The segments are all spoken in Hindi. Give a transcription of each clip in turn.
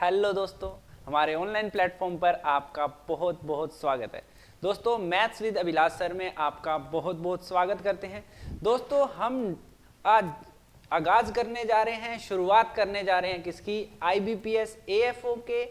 हेलो दोस्तों, हमारे ऑनलाइन प्लेटफॉर्म पर आपका बहुत बहुत स्वागत है। दोस्तों, मैथ्स विद अभिलाष सर में आपका बहुत बहुत स्वागत करते हैं। दोस्तों, हम आज आगाज करने जा रहे हैं, शुरुआत करने जा रहे हैं किसकी? IBPS AFO के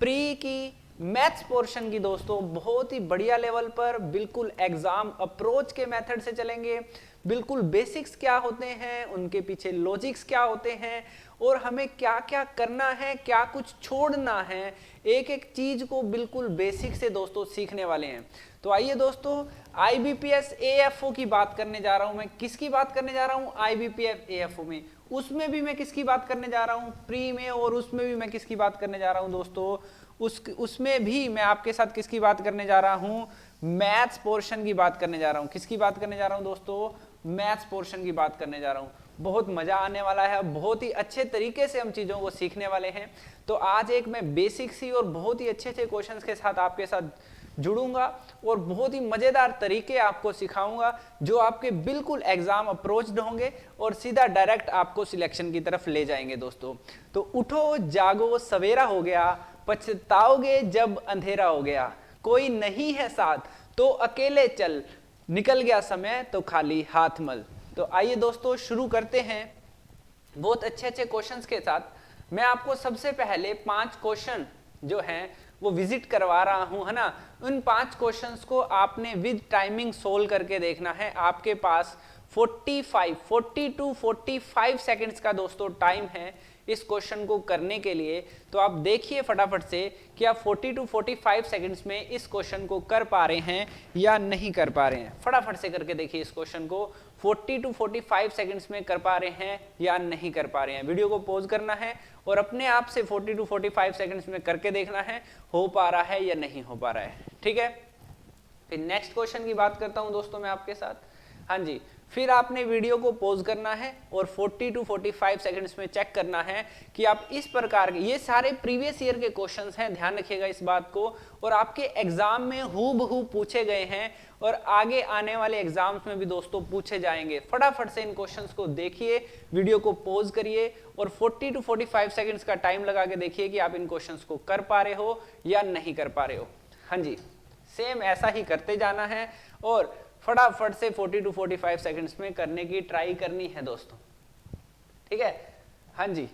प्री की मैथ्स पोर्शन की। दोस्तों, बहुत ही बढ़िया लेवल पर बिल्कुल एग्जाम अप्रोच के मेथड से चलेंगे। बिल्कुल बेसिक्स क्या होते हैं, उनके पीछे लॉजिक्स क्या होते हैं और हमें क्या क्या करना है, क्या कुछ छोड़ना है, एक एक चीज को बिल्कुल बेसिक से दोस्तों सीखने वाले हैं। तो आइए दोस्तों, IBPS AFO की बात करने जा रहा हूं। मैं किसकी बात करने जा रहा हूं? IBPS AFO में। उसमें भी मैं किसकी बात करने जा रहा हूं? प्री में। और उसमें भी मैं किसकी बात करने जा रहा हूं दोस्तों? उसमें भी मैं आपके साथ किसकी बात करने जा रहा हूं? मैथ्स पोर्शन की बात करने जा रहा हूं। किसकी बात करने जा रहा हूं दोस्तों? मैथ्स पोर्शन की बात करने जा रहा हूं। बहुत मजा आने वाला है, बहुत ही अच्छे तरीके से हम चीजों को सीखने वाले हैं। तो आज एक मैं बेसिक सी और बहुत ही अच्छे अच्छे क्वेश्चंस के साथ आपके साथ जुड़ूंगा और बहुत ही मजेदार तरीके आपको सिखाऊंगा जो आपके बिल्कुल एग्जाम अप्रोच्ड होंगे और सीधा डायरेक्ट आपको सिलेक्शन की तरफ ले जाएंगे। दोस्तों, तो उठो जागो सवेरा हो गया, पछताओगे जब अंधेरा हो गया, कोई नहीं है साथ तो अकेले चल, निकल गया समय तो खाली हाथ मल। तो आइए दोस्तों, शुरू करते हैं बहुत अच्छे अच्छे क्वेश्चंस के साथ। मैं आपको सबसे पहले 5 क्वेश्चन जो हैं वो विजिट करवा रहा हूं, है ना। उन 5 क्वेश्चंस को आपने विद टाइमिंग सोल्व करके देखना है। आपके पास 40 टू 45 सेकंड्स का दोस्तों टाइम है इस क्वेश्चन को करने के लिए। तो आप देखिए फटाफट से कि आप 40 टू 45 सेकंड्स में इस क्वेश्चन को कर पा रहे हैं या नहीं कर पा रहे हैं। फटाफट से करके देखिए इस क्वेश्चन को 40 टू 45 सेकंड्स में कर पा रहे हैं या नहीं कर पा रहे हैं। वीडियो को पॉज करना है और अपने आप से 40 टू 45 सेकंड्स में करके देखना है हो पा रहा है या नहीं हो पा रहा है। ठीक है, फिर नेक्स्ट क्वेश्चन की बात करता हूं दोस्तों मैं आपके साथ। हाँ जी, फिर आपने वीडियो को पॉज करना है और 40 टू 45 सेकंड्स में चेक करना है कि आप इस प्रकार के, ये सारे प्रीवियस ईयर के क्वेश्चंस हैं, ध्यान रखिएगा इस बात को, और आपके एग्जाम में हूबहू पूछे गए हैं और आगे आने वाले एग्जाम्स में भी दोस्तों पूछे जाएंगे। फटाफट से इन क्वेश्चंस को देखिए, वीडियो को पॉज करिए और 40 टू 45 सेकंड्स का टाइम लगा के देखिए कि आप इन क्वेश्चंस को कर पा रहे हो या नहीं कर पा रहे हो। हाँ जी, सेम ऐसा ही करते जाना है और फटाफट से 40 टू 45 सेकंड्स में करने की ट्राई करनी है दोस्तों। ठीक है, हाँ जी,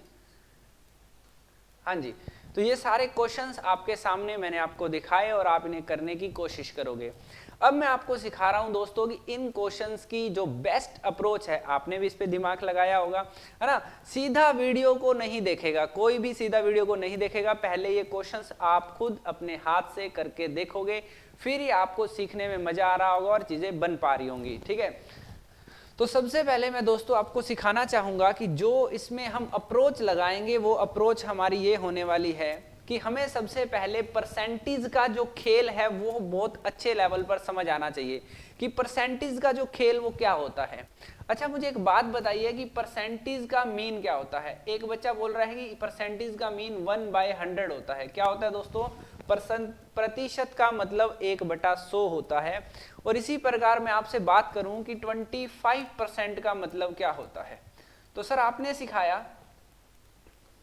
हाँ जी। तो ये सारे क्वेश्चंस आपके सामने मैंने आपको दिखाए और आप इन्हें करने की कोशिश करोगे। अब मैं आपको सिखा रहा हूं दोस्तों कि इन क्वेश्चंस की जो बेस्ट अप्रोच है, आपने भी इस पे दिमाग लगाया होगा, है ना। सीधा वीडियो को नहीं देखेगा, कोई भी सीधा वीडियो को नहीं देखेगा। पहले ये क्वेश्चंस आप खुद अपने हाथ से करके देखोगे, फिर ही आपको सीखने में मजा आ रहा होगा और चीजें बन पा रही होंगी। ठीक है, तो सबसे पहले मैं दोस्तों आपको सिखाना चाहूंगा कि जो इसमें हम अप्रोच लगाएंगे वो अप्रोच हमारी ये होने वाली है कि हमें सबसे पहले परसेंटेज का जो खेल है वो बहुत अच्छे लेवल पर समझ आना चाहिए कि परसेंटेज का जो खेल वो क्या होता है। अच्छा, मुझे एक बात बताइए कि परसेंटेज का मीन क्या होता है। एक बच्चा बोल रहा है कि परसेंटेज का मीन 1/100 होता है। क्या होता है दोस्तों? प्रतिशत का मतलब 1/100 होता है। और इसी प्रकार मैं आपसे बात करूं कि 25% का मतलब क्या होता है। तो सर आपने सिखाया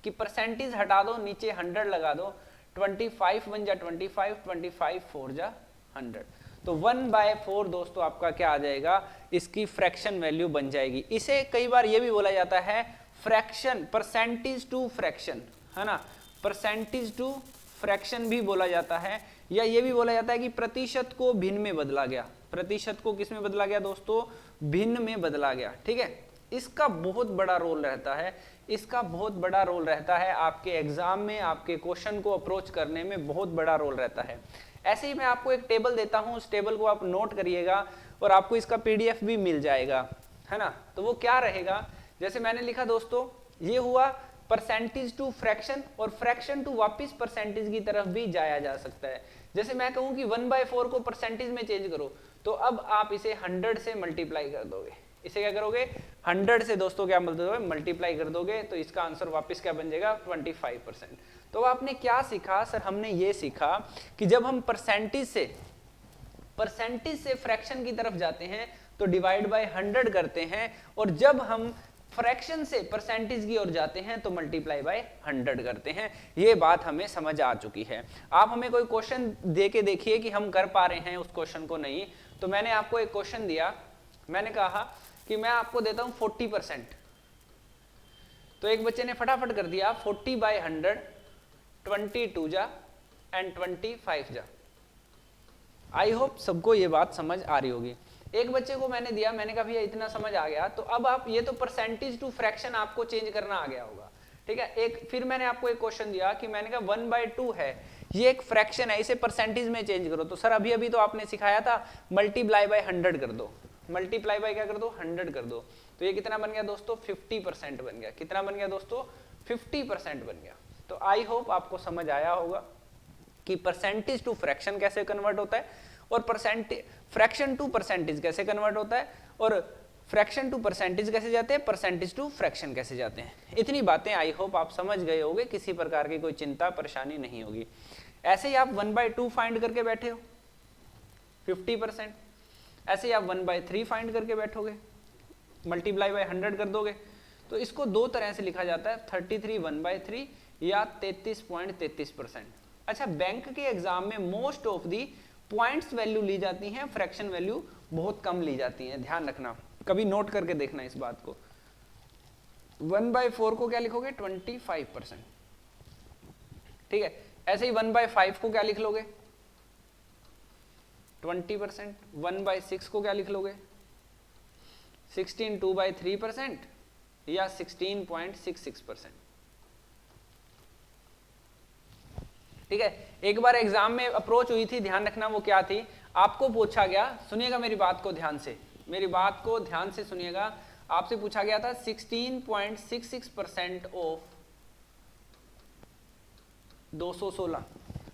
कि परसेंटेज हटा दो, नीचे 100 लगा दो, 25 1 जा 25, 25 4 जा 100, तो 1/4 दोस्तों आपका क्या आ जाएगा? इसकी फ्रैक्शन वैल्यू बन जाएगी। इसे कई बार ये भी बोला जाता है फ्रैक्शन, परसेंटेज टू फ्रैक्शन, है ना। परसेंटेज टू फ्रैक्शन भी बोला जाता है, या ये भी बोला जाता है कि प्रतिशत को भिन्न में बदला गया। प्रतिशत को किस में बदला गया दोस्तों? भिन्न में बदला गया। ठीक है, इसका बहुत बड़ा रोल रहता है, इसका बहुत बड़ा रोल रहता है आपके एग्जाम में, आपके क्वेश्चन को अप्रोच करने में बहुत बड़ा रोल रहता है। ऐसे ही मैं आपको एक टेबल देता हूं, उस टेबल को आप नोट करिएगा और आपको इसका PDF भी मिल जाएगा, है ना। तो वो क्या रहेगा, जैसे मैंने लिखा दोस्तों, ये हुआ परसेंटेज टू फ्रैक्शन, और फ्रैक्शन टू वापिस परसेंटेज की तरफ भी जाया जा सकता है। जैसे मैं कहूं कि 1/4 को परसेंटेज में चेंज करो, तो अब आप इसे 100 से मल्टीप्लाई कर दोगे। इसे क्या करोगे? 100 से दोस्तों क्या मल्टीप्लाई कर दोगे, तो इसका आंसर वापस क्या बन जाएगा? 25%। तो आपने क्या सीखा? सर हमने ये सीखा कि जब हम परसेंटेज से फ्रैक्शन की तरफ जाते हैं तो डिवाइड बाय 100 करते हैं, और जब हम फ्रैक्शन से परसेंटेज की ओर जाते हैं तो मल्टीप्लाई बाय 100 करते हैं। ये बात हमें समझ आ चुकी है। आप हमें कोई क्वेश्चन दे के देखिए कि हम कर पा रहे हैं उस क्वेश्चन को। नहीं तो मैंने आपको एक क्वेश्चन दिया, मैंने कहा कि मैं आपको देता हूं 40%, तो एक बच्चे ने फटाफट कर दिया 40/100, 22 जा एंड 25 जा। आई होप सबको ये बात समझ आ रही होगी। एक बच्चे को मैंने दिया, मैंने कहा भैया इतना समझ आ गया, तो अब आप ये तो परसेंटेज टू फ्रैक्शन आपको चेंज करना आ गया होगा, ठीक है। एक फिर मैंने आपको एक क्वेश्चन दिया कि मैंने कहा 1/2 है, ये एक फ्रैक्शन है, इसे परसेंटेज में चेंज करो। तो सर अभी अभी तो आपने सिखाया था मल्टीप्लाई बाय 100 कर दो, मल्टीप्लाई बाय क्या कर दो, 100 कर दो। तो ये कितना बन गया दोस्तों, 50% बन गया। कितना बन गया दोस्तों, 50% बन गया। तो आई होप आपको समझ आया होगा कि परसेंटेज टू फ्रैक्शन कैसे कन्वर्ट होता है और फ्रैक्शन टू परसेंटेज कैसे कन्वर्ट होता है, और फ्रैक्शन टू परसेंटेज कैसे जाते हैं, परसेंटेज टू फ्रैक्शन कैसे जाते हैं। इतनी बातें आई होप आप समझ गए होंगे, किसी प्रकार की कोई चिंता परेशानी नहीं होगी। ऐसे ही आप 1/2 फाइंड करके बैठे हो 50%, ऐसे ही आप 1/3 फाइंड करके बैठोगे, मल्टीप्लाई बाय 100 कर दोगे। तो इसको दो तरह से लिखा जाता है, 33 1/3 या 33.33%। अच्छा, बैंक के एग्जाम में most of the points value ली जाती हैं, फ्रैक्शन वैल्यू बहुत कम ली जाती है, ध्यान रखना, कभी नोट करके देखना इस बात को। 1/4 को क्या लिखोगे, 25%, ठीक है। ऐसे ही 1/5 को क्या लिख लोगे, 20%। 1/6 को क्या लिख लोगे, 16 2/3% या 16.66%, ठीक है। एक बार एग्जाम में अप्रोच हुई थी, ध्यान रखना वो क्या थी, आपको पूछा गया, सुनिएगा मेरी बात को ध्यान से, मेरी बात को ध्यान से सुनिएगा। आपसे पूछा गया था 16.66% ऑफ 216।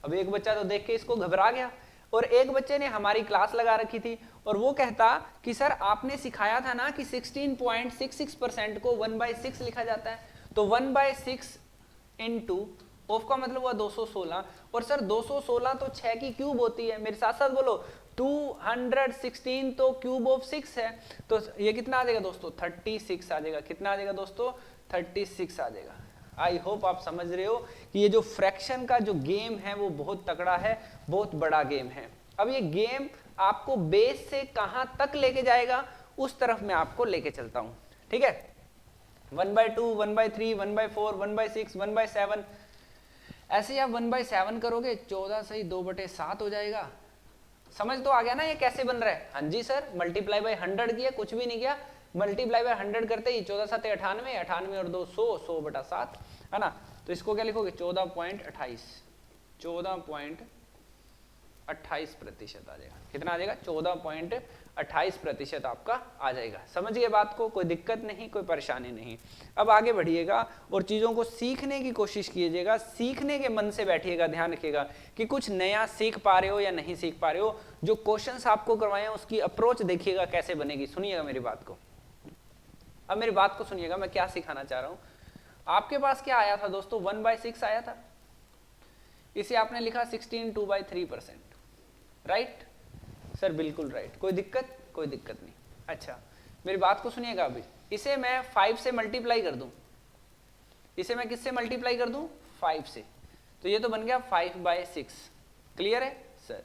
अब एक बच्चा तो देख के इसको घबरा गया, और एक बच्चे ने हमारी क्लास लगा रखी थी और वो कहता कि सर आपने सिखाया था ना कि 16.66% को 1/6 लिखा जाता है, तो 1/6 इंटू ऑफ का मतलब हुआ 216, और सर 216 तो 6 की क्यूब होती है, मेरे साथ साथ बोलो 216 तो क्यूब ऑफ 6 है, तो ये कितना आ जाएगा दोस्तों, 36 आ जाएगा। कितना आ जाएगा दोस्तों, 36 आ जाएगा। आई होप आप समझ रहे हो कि ये जो फ्रैक्शन का जो गेम है वो बहुत तगड़ा है, बहुत बड़ा गेम है। अब ये गेम आपको बेस से कहां तक लेके जाएगा उस तरफ मैं आपको लेके चलता हूं, ठीक है। 1/2 1/3 1/4 1/6 1/7, ऐसे ही आप 1/7 करोगे, 14 सही 2/7 हो जाएगा। समझ तो आ गया ना ये कैसे बन रहा है। हाँ जी सर, मल्टीप्लाई बाय 100 किया, कुछ भी नहीं किया, मल्टीप्लाई बाय 100 करते ही 14 7 98, 98 और 2 100, 100/7 है ना। तो इसको क्या लिखोगे, 14.28, 14.28% आ जाएगा। कितना आ जाएगा, 14.28% आपका आ जाएगा। समझिए बात को, कोई दिक्कत नहीं, कोई परेशानी नहीं। अब आगे बढ़िएगा और चीज़ों को सीखने की कोशिश कीजिएगा, सीखने के मन से बैठिएगा। ध्यान रखिएगा कि कुछ नया सीख पा रहे हो या नहीं सीख पा रहे हो। जो क्वेश्चंस आपको करवाए हैं उसकी अप्रोच देखिएगा कैसे बनेगी। सुनिएगा मेरी बात को, अब मेरी बात को सुनिएगा, मैं क्या सिखाना चाह रहा हूँ। आपके पास क्या आया था दोस्तों, 1/6 आया था, इसे आपने लिखा 16 2/3%, राइट सर, बिल्कुल राइट, कोई दिक्कत, कोई दिक्कत नहीं। अच्छा मेरी बात को सुनिएगा, अभी इसे मैं 5 से मल्टीप्लाई कर दूं, इसे मैं किससे मल्टीप्लाई कर दूं, 5 से, तो ये तो बन गया 5/6। क्लियर है सर।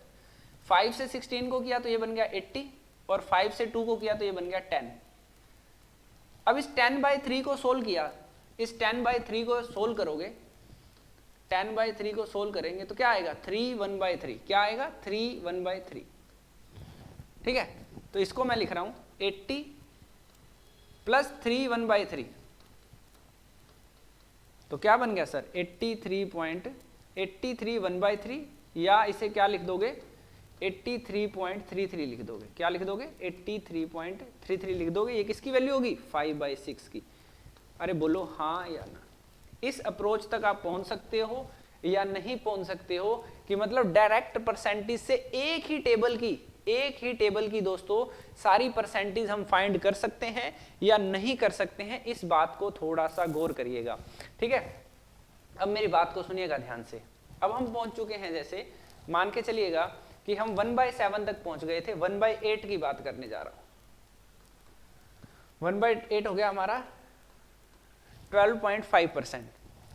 5 से 16 को किया तो ये बन गया 80, और 5 से 2 को किया तो ये बन गया 10। अब इस 10/3 को सोल्व किया, इस 10/3 को सोल्व करोगे, 10/3 को सोल्व करेंगे तो क्या आएगा, 3 1/3, क्या आएगा, 3 1/3, ठीक है। तो इसको मैं लिख रहा हूं 80 प्लस 3 1/3, तो क्या बन गया सर, 83 1/3, या इसे क्या लिख दोगे, 83.33 लिख दोगे। क्या लिख दोगे, 83.33 लिख दोगे। ये किसकी वैल्यू होगी, 5/6 की। अरे बोलो हाँ या ना। इस अप्रोच तक आप पहुंच सकते हो या नहीं पहुंच सकते हो, कि मतलब डायरेक्ट परसेंटेज से एक ही टेबल की दोस्तों सारी परसेंटेज हम फाइंड कर सकते हैं या नहीं कर सकते हैं, इस बात को थोड़ा सा गौर करिएगा, ठीक है। अब मेरी बात को सुनिएगा ध्यान से। अब हम पहुंच चुके हैं, जैसे मान के चलिएगा कि हम 1/7 तक पहुंच गए थे, 1/8 की बात करने जा रहा हूं। 1/8 हो गया हमारा 12.5%,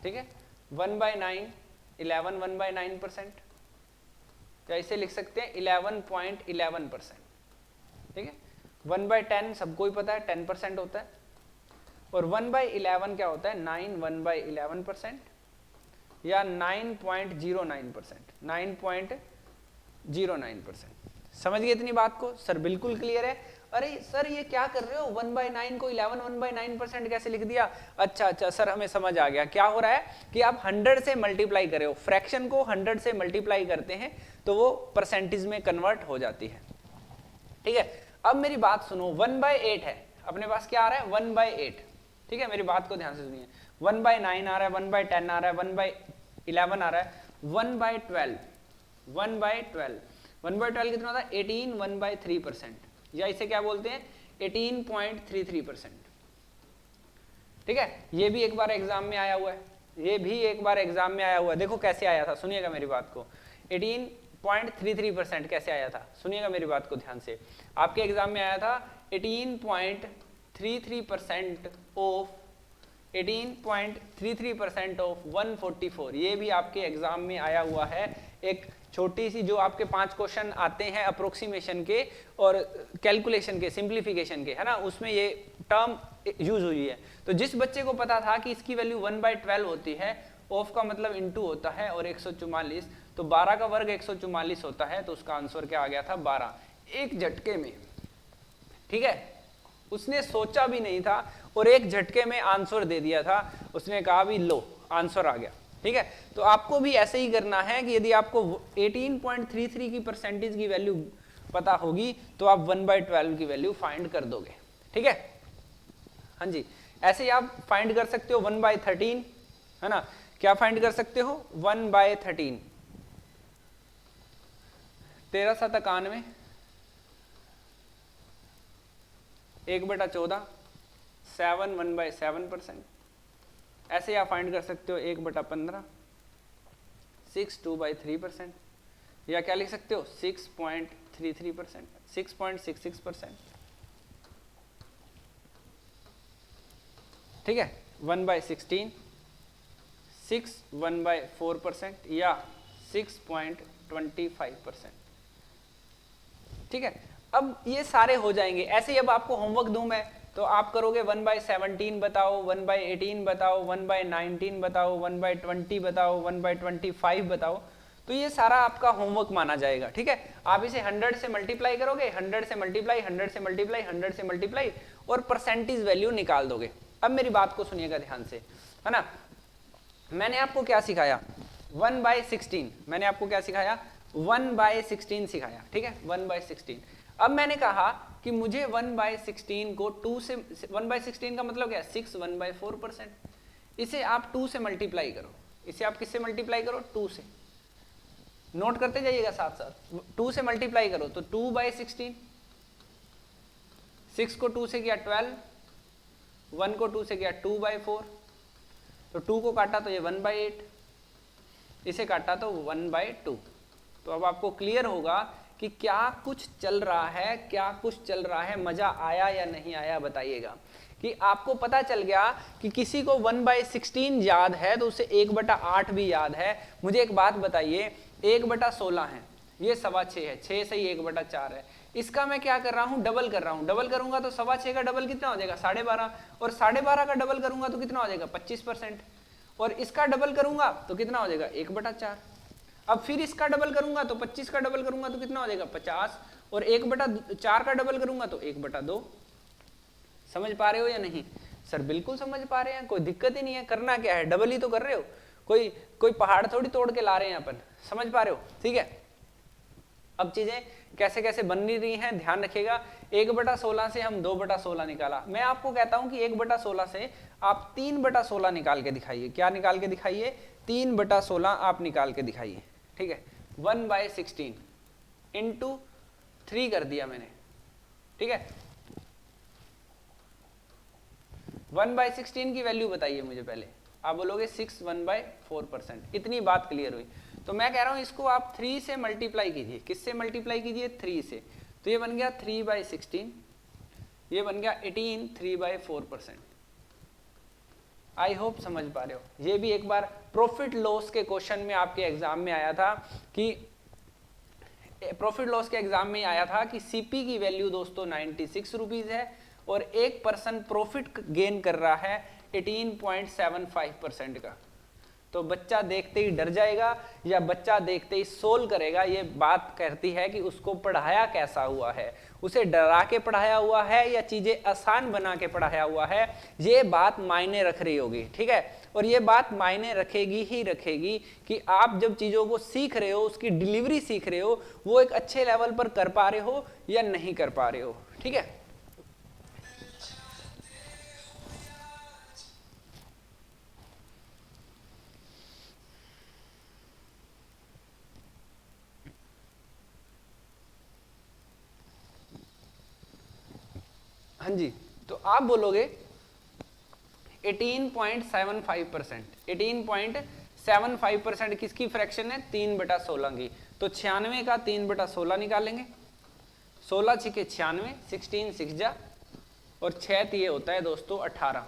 ठीक है। 1/9 11 1/9%, या इसे लिख सकते हैं 11.11%, ठीक है। 1/10 सबको ही पता है 10% होता है, और 1/11 क्या होता है 9 1/11%, या 9.09%, 9.09%। समझ गए इतनी बात को? सर बिल्कुल क्लियर है। अरे सर ये क्या कर रहे हो, 1/9 को 11 1/9% कैसे लिख दिया? अच्छा सर हमें समझ आ गया। क्या हो रहा है कि आप 100 से मल्टीप्लाई करे हो, फ्रैक्शन को 100 से मल्टीप्लाई करते हैं तो वो परसेंटेज में कन्वर्ट हो जाती है, ठीक है। अब मेरी बात सुनो, 1/8 है अपने पास, क्या आ रहा है 1/8, ठीक है। मेरी बात को ध्यान से सुनिए, 1/9 आ रहा है, 1/10 आ रहा है, 1/11 आ रहा है, 1/12 1/12 कितना होता है 18 1/3%, या इसे क्या बोलते हैं 18.33%, ठीक है। ये भी एक बार एग्जाम में आया हुआ है, ये भी एक बार एग्जाम में आया हुआ है। देखो कैसे आया था, सुनिएगा मेरी बात को। 18.33% कैसे आया था, सुनिएगा मेरी बात को ध्यान से। आपके एग्जाम में आया था 18.33% ऑफ 144। ये भी आपके एग्जाम में आया हुआ है। एक छोटी सी जो आपके 5 क्वेश्चन आते हैं अप्रोक्सीमेशन के और कैलकुलेशन के, सिंप्लीफिकेशन के, है ना, उसमें ये टर्म यूज हुई है। तो जिस बच्चे को पता था कि इसकी वैल्यू 1/12 होती है, ऑफ का मतलब इनटू होता है और 144, तो 12 का वर्ग 144 होता है, तो उसका आंसर क्या आ गया था 12, एक झटके में, ठीक है। उसने सोचा भी नहीं था और एक झटके में आंसर दे दिया था। उसने कहा भी लो आंसर आ गया, ठीक है। तो आपको भी ऐसे ही करना है कि यदि आपको 18.33 की परसेंटेज की वैल्यू पता होगी तो आप 1/12 की वैल्यू फाइंड कर दोगे, ठीक है। हाँ जी, ऐसे ही आप फाइंड कर सकते हो 1/13, है ना। क्या फाइंड कर सकते हो 1/13, 13×7 1/14, 7 1/7%। ऐसे आप फाइंड कर सकते हो 1/15, 6 2/3%, या क्या लिख सकते हो 6.33%, 6.66%, ठीक है। 1/16, 6 1/4%, या 6.25%, ठीक है। अब ये सारे हो जाएंगे। ऐसे ही अब आपको होमवर्क दूं मैं तो आप करोगे 1/17 बताओ, 1/18 बताओ, 1/19 बताओ, 1/20 बताओ, 1/25 बताओ, तो ये सारा आपका होमवर्क माना जाएगा, ठीक है। आप इसे 100 से मल्टीप्लाई करोगे, 100 से मल्टीप्लाई, 100 से मल्टीप्लाई, 100 से मल्टीप्लाई, और परसेंटेज वैल्यू निकाल दोगे। अब मेरी बात को सुनिएगा ध्यान से, है ना। मैंने आपको क्या सिखाया 1/16, मैंने आपको क्या सिखाया 1/16 सिखाया, ठीक है, 1/16। अब मैंने कहा कि मुझे 1/16 को 2 से, 1/16 का मतलब क्या है 6 1/4%, इसे आप 2 से मल्टीप्लाई करो। इसे आप किससे मल्टीप्लाई करो 2 से, नोट करते जाइएगा साथ साथ। 2 से मल्टीप्लाई करो तो 2/16, 6 को 2 से किया 12, 1 को 2 से किया 2/4, तो 2 को काटा तो ये 1/8, इसे काटा तो 1/2। तो अब आपको क्लियर होगा कि क्या कुछ चल रहा है, क्या कुछ चल रहा है। मजा आया या नहीं आया बताइएगा। कि आपको पता चल गया कि किसी को 1/16 याद है तो उसे 1/8 भी याद है। मुझे एक बात बताइए, 1/16 है, ये 6.25 है, 6 से ही 1/4 है। इसका मैं क्या कर रहा हूँ डबल कर रहा हूँ। डबल करूंगा तो 6.25 का डबल कितना हो जाएगा 12.5, और 12.5 का डबल करूंगा तो कितना हो जाएगा 25%, और इसका डबल करूंगा तो कितना हो जाएगा 1/4। अब फिर इसका डबल करूंगा तो 25 का डबल करूंगा तो कितना हो जाएगा 50, और 1/4 का डबल करूंगा तो 1/2। समझ पा रहे हो या नहीं? सर बिल्कुल समझ पा रहे हैं, कोई दिक्कत ही नहीं है। करना क्या है, डबल ही तो कर रहे हो, कोई पहाड़ थोड़ी तोड़ के ला रहे हैं अपन। समझ पा रहे हो? ठीक है। अब चीजें कैसे कैसे बन रही हैं ध्यान रखिएगा। 1/16 से हम 2/16 निकाला। मैं आपको कहता हूं कि 1/16 से आप 3/16 निकाल के दिखाइए। क्या निकाल के दिखाइए? 3/16 आप निकाल के दिखाइए। ठीक है, 1/16 इंटू 3 कर दिया मैंने। ठीक है, 1/16 की वैल्यू बताइए मुझे पहले। आप बोलोगे 6 1/4%। इतनी बात क्लियर हुई। तो मैं कह रहा हूं इसको आप 3 से मल्टीप्लाई कीजिए। किससे मल्टीप्लाई कीजिए? 3 से। तो ये बन गया 3/16, ये बन गया 18 3/4%। आई होप समझ पा रहे हो। ये भी एक बार प्रॉफिट लॉस के क्वेश्चन में आपके एग्जाम में आया था कि प्रॉफिट लॉस के एग्जाम में आया था कि सीपी की वैल्यू दोस्तों 96 रुपीज है और एक पर्सन प्रॉफिट गेन कर रहा है 18.75% का। तो बच्चा देखते ही डर जाएगा या बच्चा देखते ही सोल्व करेगा, ये बात कहती है कि उसको पढ़ाया कैसा हुआ है, उसे डरा के पढ़ाया हुआ है या चीजें आसान बना के पढ़ाया हुआ है, ये बात मायने रख रही होगी। ठीक है, और ये बात मायने रखेगी ही रखेगी कि आप जब चीजों को सीख रहे हो, उसकी डिलीवरी सीख रहे हो, वो एक अच्छे लेवल पर कर पा रहे हो या नहीं कर पा रहे हो। ठीक है, हाँ जी, तो आप बोलोगे 18.75%, 18.75% किसकी फ्रैक्शन है? 3/16 की। तो 96 का 3/16 निकालेंगे, 16 छिके 96, 16 6 जा और 6 ये होता है दोस्तों 18।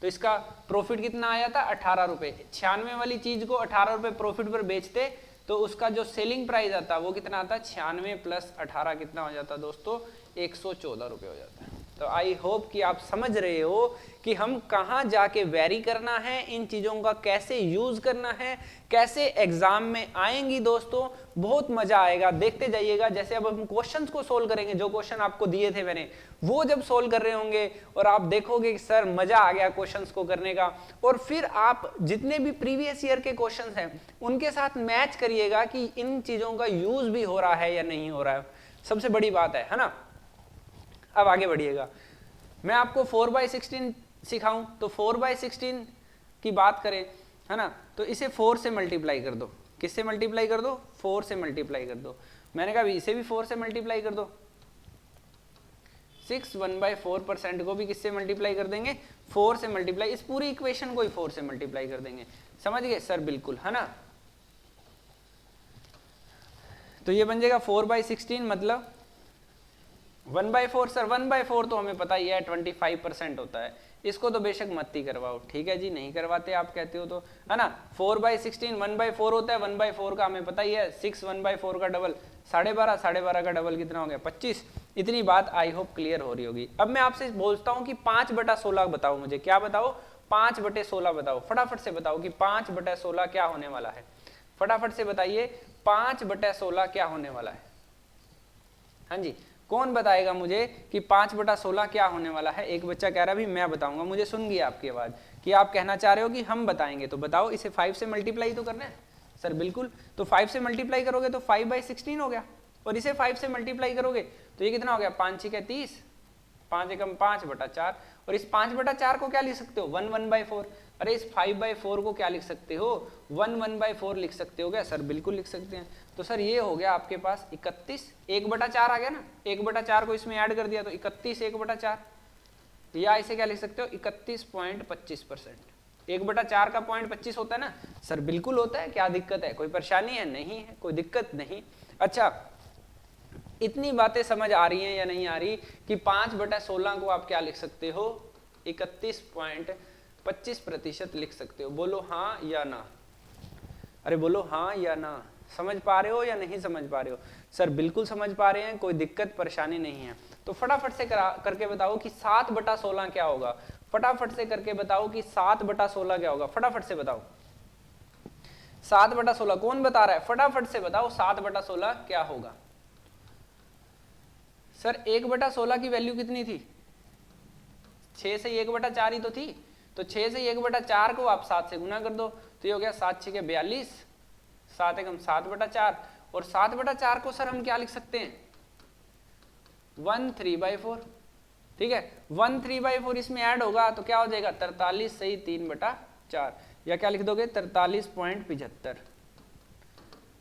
तो इसका प्रॉफिट कितना आया था? 18 रुपए। 96 वाली चीज को 18 रुपए प्रॉफिट पर बेचते तो उसका जो सेलिंग प्राइस आता वो कितना आता? 96 + 18 कितना हो जाता दोस्तों? 114 रुपए हो जाता है। तो आई होप कि आप समझ रहे हो कि हम कहाँ जाके वेरी करना है, इन चीज़ों का कैसे यूज़ करना है, कैसे एग्जाम में आएंगी दोस्तों। बहुत मजा आएगा, देखते जाइएगा। जैसे अब हम क्वेश्चंस को सोल्व करेंगे, जो क्वेश्चन आपको दिए थे मैंने, वो जब सोल्व कर रहे होंगे और आप देखोगे कि सर मजा आ गया क्वेश्चंस को करने का, और फिर आप जितने भी प्रीवियस ईयर के क्वेश्चंस हैं उनके साथ मैच करिएगा कि इन चीज़ों का यूज भी हो रहा है या नहीं हो रहा है। सबसे बड़ी बात है ना। अब आगे बढ़िएगा, मैं आपको 4/16 सिखाऊं तो 4/16 की बात करें, है ना, तो इसे 4 से मल्टीप्लाई कर दो। किससे मल्टीप्लाई कर दो? 4 से मल्टीप्लाई कर दो। मैंने कहा इसे भी 4 से मल्टीप्लाई कर दो। 6 1/4% को भी किससे मल्टीप्लाई कर देंगे? 4 से मल्टीप्लाई। इस पूरी इक्वेशन को ही 4 से मल्टीप्लाई कर देंगे। समझ गए सर? बिल्कुल, है ना। तो ये बन जाएगा 4/16 मतलब 1/4। सर 1/4 तो हमें पता ही है 25% होता है, इसको तो बेशक मत ही करवाओ। ठीक है जी, नहीं करवाते आप कहते हो तो, है ना। 4/16 1/4 होता है, 1/4 का हमें पता ही है 6, 1/4 का डबल 12.5, 12.5 का डबल कितना हो गया? 25। इतनी बात आई होप क्लियर हो रही होगी। अब मैं आपसे बोलता हूँ कि 5/16 बताओ मुझे। क्या बताओ? 5/16 बताओ। फटाफट से बताओ कि 5/16 क्या होने वाला है। फटाफट से बताइए 5/16 क्या होने वाला है। हाँ जी, कौन बताएगा मुझे कि 5/16 क्या होने वाला है? एक बच्चा कह रहा है भी मैं बताऊंगा। मुझे सुन गई आपकी आवाज कि आप कहना चाह रहे हो कि हम बताएंगे, तो बताओ। इसे 5 से मल्टीप्लाई तो करना है सर। बिल्कुल, तो 5 से मल्टीप्लाई करोगे तो 5/16 हो गया, और इसे 5 से मल्टीप्लाई करोगे तो ये कितना हो गया? 5 6 30, 5 एकम 5/4। और इस 5/4 को क्या लिख सकते हो? 1 1/4। अरे इस 5/4 को क्या लिख सकते हो? 1 1/4 लिख सकते हो क्या सर? बिल्कुल लिख सकते हैं। तो सर ये हो गया आपके पास 31, 1/4 आ गया ना। 1/4 को इसमें ऐड कर दिया तो 31 1/4, या इसे क्या लिख सकते हो? 31.25%। 1/4 का 0.25 होता है ना सर? बिल्कुल होता है। क्या दिक्कत है? कोई परेशानी है? नहीं है, कोई दिक्कत नहीं। अच्छा, इतनी बातें समझ आ रही हैं या नहीं आ रही कि 5/16 को आप क्या लिख सकते हो? 31.25% लिख सकते हो। बोलो हाँ या ना। अरे बोलो हाँ या ना। समझ पा रहे हो या नहीं समझ पा रहे हो? सर बिल्कुल समझ पा रहे हैं, कोई दिक्कत परेशानी नहीं है। तो फटाफट से करके बताओ कि 7/16 क्या होगा। फटाफट से करके बताओ कि 7/16 क्या होगा। फटाफट से बताओ 7/16 कौन बता रहा है? फटाफट से बताओ 7/16 क्या होगा। सर 1/16 की वैल्यू कितनी थी? 6 से 1/4 ही तो थी। तो 6 से 1/4 को आप 7 से गुना कर दो तो ये हो गया 7 6 42, 7 एकम 7/4। और 7/4 को सर हम क्या लिख सकते हैं? 1 3/4। ठीक है, 1 3/4 इसमें ऐड होगा तो क्या हो जाएगा? 43 सही 3/4, या क्या लिख दोगे? 43.75।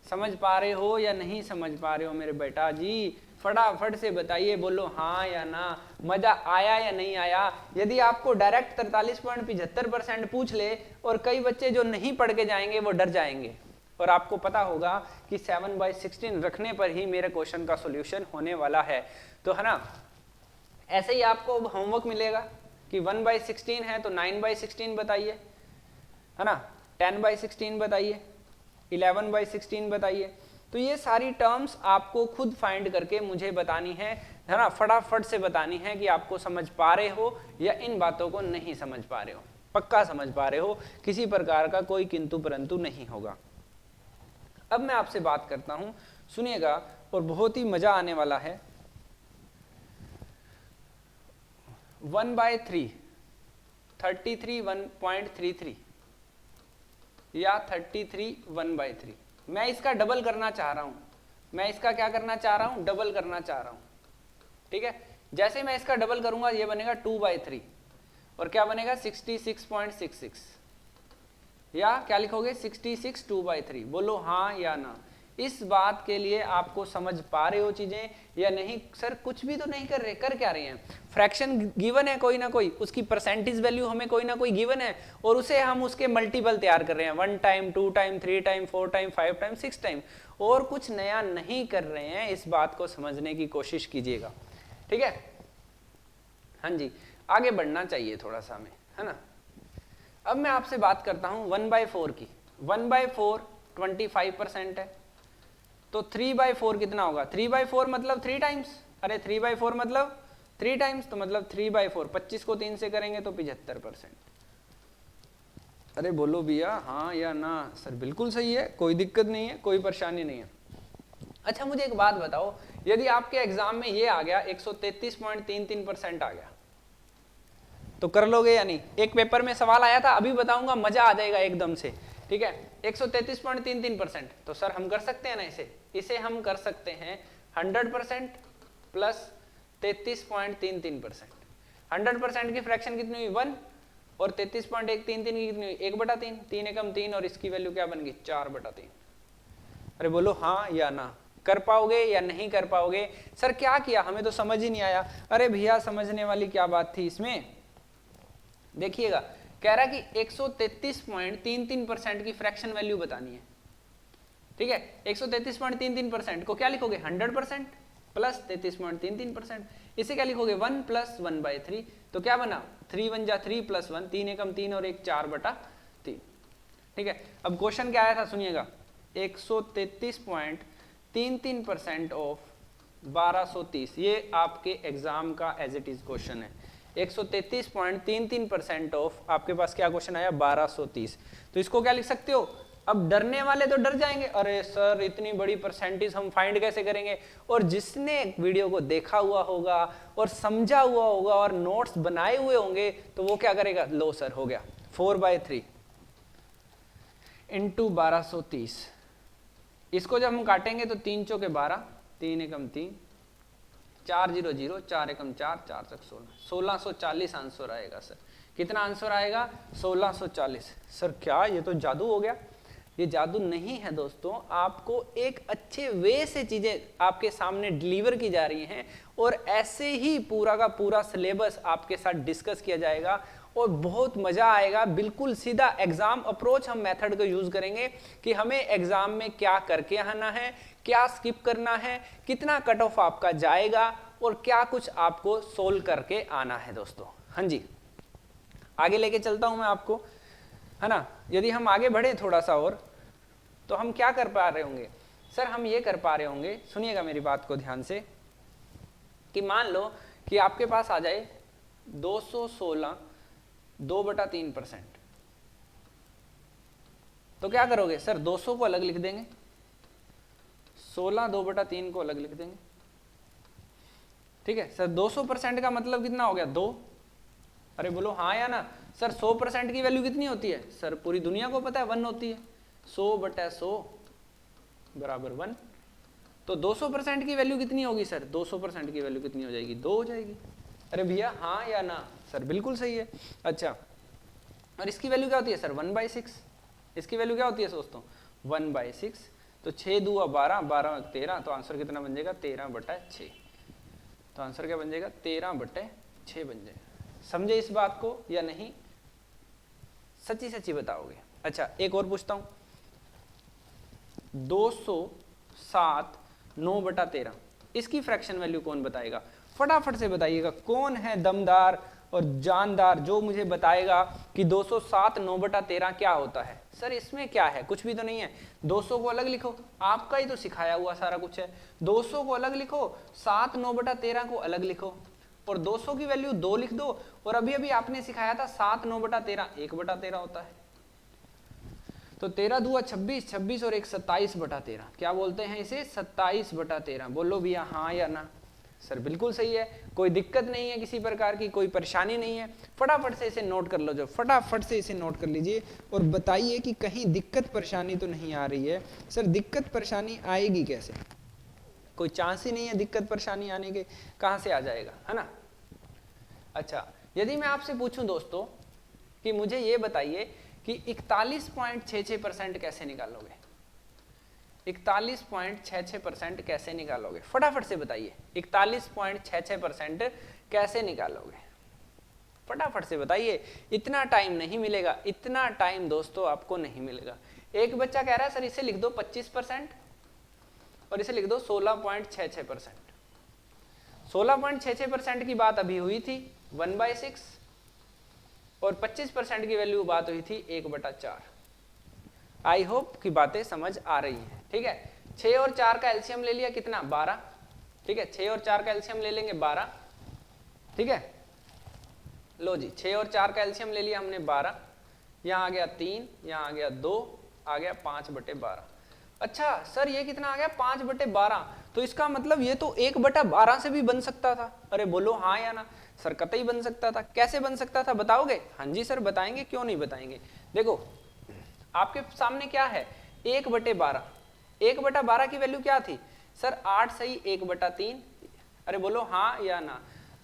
समझ पा रहे हो या नहीं समझ पा रहे हो मेरे बेटा जी? फटाफट से बताइए, बोलो हाँ या ना। मजा आया या नहीं आया? यदि आपको डायरेक्ट 43.75% पूछ ले और कई बच्चे जो नहीं पढ़ के जाएंगे वो डर जाएंगे, और आपको पता होगा कि 7/16 रखने पर ही मेरे क्वेश्चन का सॉल्यूशन होने वाला है। तो है ना, ऐसे ही आपको होमवर्क मिलेगा कि 1/16 है तो 9/16 बताइए, है ना, 10/16 बताइए, 11/16 बताइए। तो ये सारी टर्म्स आपको खुद फाइंड करके मुझे बतानी है ना, फटाफट से बतानी है कि आपको समझ पा रहे हो या इन बातों को नहीं समझ पा रहे हो। पक्का समझ पा रहे हो, किसी प्रकार का कोई किंतु परंतु नहीं होगा। अब मैं आपसे बात करता हूं, सुनिएगा, और बहुत ही मजा आने वाला है। 1/3 33 या 33 1/3, मैं इसका डबल करना चाह रहा हूं। मैं इसका क्या करना चाह रहा हूं? डबल करना चाह रहा हूं। ठीक है, जैसे मैं इसका डबल करूंगा ये बनेगा 2/3 और क्या बनेगा 66.66, या क्या लिखोगे 66 2/3। बोलो हाँ या ना। इस बात के लिए आपको समझ पा रहे हो चीजें या नहीं? सर कुछ भी तो नहीं कर रहे, कर क्या रहे हैं? फ्रैक्शन गिवन है कोई ना कोई, उसकी परसेंटेज वैल्यू हमें कोई ना कोई गिवन है और उसे हम उसके मल्टीपल तैयार कर रहे हैं, 1 time 2 time 3 time 4 time 5 time 6 time, और कुछ नया नहीं कर रहे हैं। इस बात को समझने की कोशिश कीजिएगा, ठीक है? हाँ जी, आगे बढ़ना चाहिए थोड़ा सा हमें, है ना। अब मैं आपसे बात करता हूं 1/4 की। 1/4 25% है, तो 3/4 कितना होगा? 3/4 मतलब 3 टाइम्स। अरे 3/4 मतलब 3 टाइम्स, तो मतलब 3/4, 25 को 3 से करेंगे तो 75%। अरे बोलो भैया हाँ या ना। सर बिल्कुल सही है, कोई दिक्कत नहीं है, कोई परेशानी नहीं है। अच्छा मुझे एक बात बताओ, यदि आपके एग्जाम में ये आ गया 133.33% आ गया तो कर लोगे या नहीं? एक पेपर में सवाल आया था, अभी बताऊंगा, मजा आ जाएगा एकदम से, ठीक है। 133.33%, तो सर हम कर सकते हैं ना इसे हम कर सकते हैं 100% प्लस 33.33%। 100% की फ्रैक्शन कितनी हुई? 1, और 33.133 की कितनी हुई? 1/3, 3 एकम 3, और इसकी वैल्यू क्या बन गई? 4/3। अरे बोलो हाँ या ना। कर पाओगे या नहीं कर पाओगे? सर क्या किया, हमें तो समझ ही नहीं आया। अरे भैया समझने वाली क्या बात थी इसमें, देखिएगा, कह रहा कि 133.33% की फ्रैक्शन वैल्यू बतानी है, ठीक है। 133.33% को क्या लिखोगे? 100% प्लस 33.33%। इसे क्या लिखोगे? 1 प्लस 1/3, तो क्या बना? 3 1 जा 3 प्लस 1, 3 एकम 3 और 1 4/3, ठीक है। अब क्वेश्चन क्या आया था सुनिएगा, 133.33% ऑफ 1230, ये आपके एग्जाम का एज इट इज क्वेश्चन है। 133.33% ऑफ आपके पास क्या क्वेश्चन आया? 1230। तो इसको क्या लिख सकते हो? अब डरने वाले तो डर जाएंगे, अरे सर इतनी बड़ी परसेंटेज हम फाइंड कैसे करेंगे? और जिसने वीडियो को देखा हुआ होगा और समझा हुआ होगा और नोट्स बनाए हुए होंगे तो वो क्या करेगा? लो सर हो गया 4/3 इंटू 1230। इसको जब हम काटेंगे तो 3 चौके 12, 3 एकम 3, 4 0 0, 4 एकम 4, 4 चक 16, 1640 आंसर आएगा। सर कितना आंसर आएगा? 1640। सर क्या ये तो जादू हो गया? ये जादू नहीं है दोस्तों, आपको एक अच्छे वे से चीजें आपके सामने डिलीवर की जा रही हैं और ऐसे ही पूरा का पूरा सिलेबस आपके साथ डिस्कस किया जाएगा और बहुत मजा आएगा। बिल्कुल सीधा एग्जाम अप्रोच हम मेथड को यूज करेंगे कि हमें एग्जाम में क्या करके आना है, क्या स्किप करना है, कितना कट ऑफ आपका जाएगा और क्या कुछ आपको सोल्व करके आना है दोस्तों। हाँ जी, आगे लेके चलता हूं मैं आपको, है ना। यदि हम आगे बढ़े थोड़ा सा और, तो हम क्या कर पा रहे होंगे? सर हम ये कर पा रहे होंगे, सुनिएगा मेरी बात को ध्यान से, कि मान लो कि आपके पास आ जाए 216 2/3%, तो क्या करोगे? सर 200 को अलग लिख देंगे, 16 2/3 को अलग लिख देंगे, ठीक है। सर 200% का मतलब कितना हो गया? 2। अरे बोलो हाँ या ना। सर 100% की वैल्यू कितनी होती है? सर पूरी दुनिया को पता है 1 होती है, 100/100 बराबर 1। तो 200% की वैल्यू कितनी होगी? सर 200% की वैल्यू कितनी हो जाएगी? 2 हो जाएगी। अरे भैया हाँ या ना? सर बिल्कुल सही है। अच्छा, और इसकी वैल्यू क्या होती है? सर 1/6। इसकी वैल्यू क्या होती है दोस्तों? 1/6। तो 6 दूआ 12, 12 13, तो आंसर कितना बन जाएगा? 13/6। तो आंसर क्या बन जाएगा? 13/6 बन जाएगा। समझे इस बात को या नहीं? सच्ची सच्ची बताओगे? अच्छा एक और पूछता हूं, 207 9/13, इसकी फ्रैक्शन वैल्यू कौन बताएगा? फटाफट से बताइएगा, कौन है दमदार और जानदार जो मुझे बताएगा कि 207 9/13 क्या होता है। सर इसमें क्या है, कुछ भी तो नहीं है। 200 को अलग लिखो, आपका ही तो सिखाया हुआ सारा कुछ है। 200 को अलग लिखो, 7 9/13 को अलग लिखो, और 200 की वैल्यू 2 लिख दो। और अभी अभी आपने सिखाया था 7 9/13 1/13 होता है। तो 13 दूआ 26, 26 और 1 27/13, क्या बोलते हैं इसे, 27/13। बोलो भैया हाँ या ना। सर बिल्कुल सही है, कोई दिक्कत नहीं है, किसी प्रकार की कोई परेशानी नहीं है। फटाफट से इसे नोट कर लो, जो फटाफट से इसे नोट कर लीजिए और बताइए कि कहीं दिक्कत परेशानी तो नहीं आ रही है। सर दिक्कत परेशानी आएगी कैसे, कोई चांस ही नहीं है दिक्कत परेशानी आने के, कहां से आ जाएगा, है ना। अच्छा, यदि मैं आपसे पूछूं दोस्तों कि मुझे ये बताइए कि 41.66% कैसे निकालोगे, 41.66% कैसे निकालोगे, फटाफट से बताइए। 41.66% कैसे निकालोगे, फटाफट से बताइए। इतना टाइम नहीं मिलेगा, इतना टाइम दोस्तों आपको नहीं मिलेगा। एक बच्चा कह रहा है सर इसे लिख दो 25% और इसे लिख दो 16.66%। 16.66% की बात अभी हुई थी 1/6 और 25% की वैल्यू बात हुई थी 1/4। आई होप कि बातें समझ आ रही हैं, ठीक है। 6 और 4 का एलसीएम ले लिया, कितना, 12, ठीक है। 6 और 4 का एलसीएम ले लेंगे 12, ठीक है। लो जी, 6 और 4 का एलसीएम ले लिया हमने 12, यहाँ आ गया 3, यहाँ आ गया 2, आ गया 5/12। अच्छा सर ये कितना आ गया, 5/12। तो इसका मतलब ये तो 1/12 से भी बन सकता था। अरे बोलो हाँ या ना। सर कतई बन सकता था, कैसे बन सकता था बताओगे। हाँ जी सर बताएंगे, क्यों नहीं बताएंगे। देखो आपके सामने क्या है, 1/12। 1/12 की वैल्यू क्या थी सर, 8 सही 1/3। अरे बोलो हाँ या ना,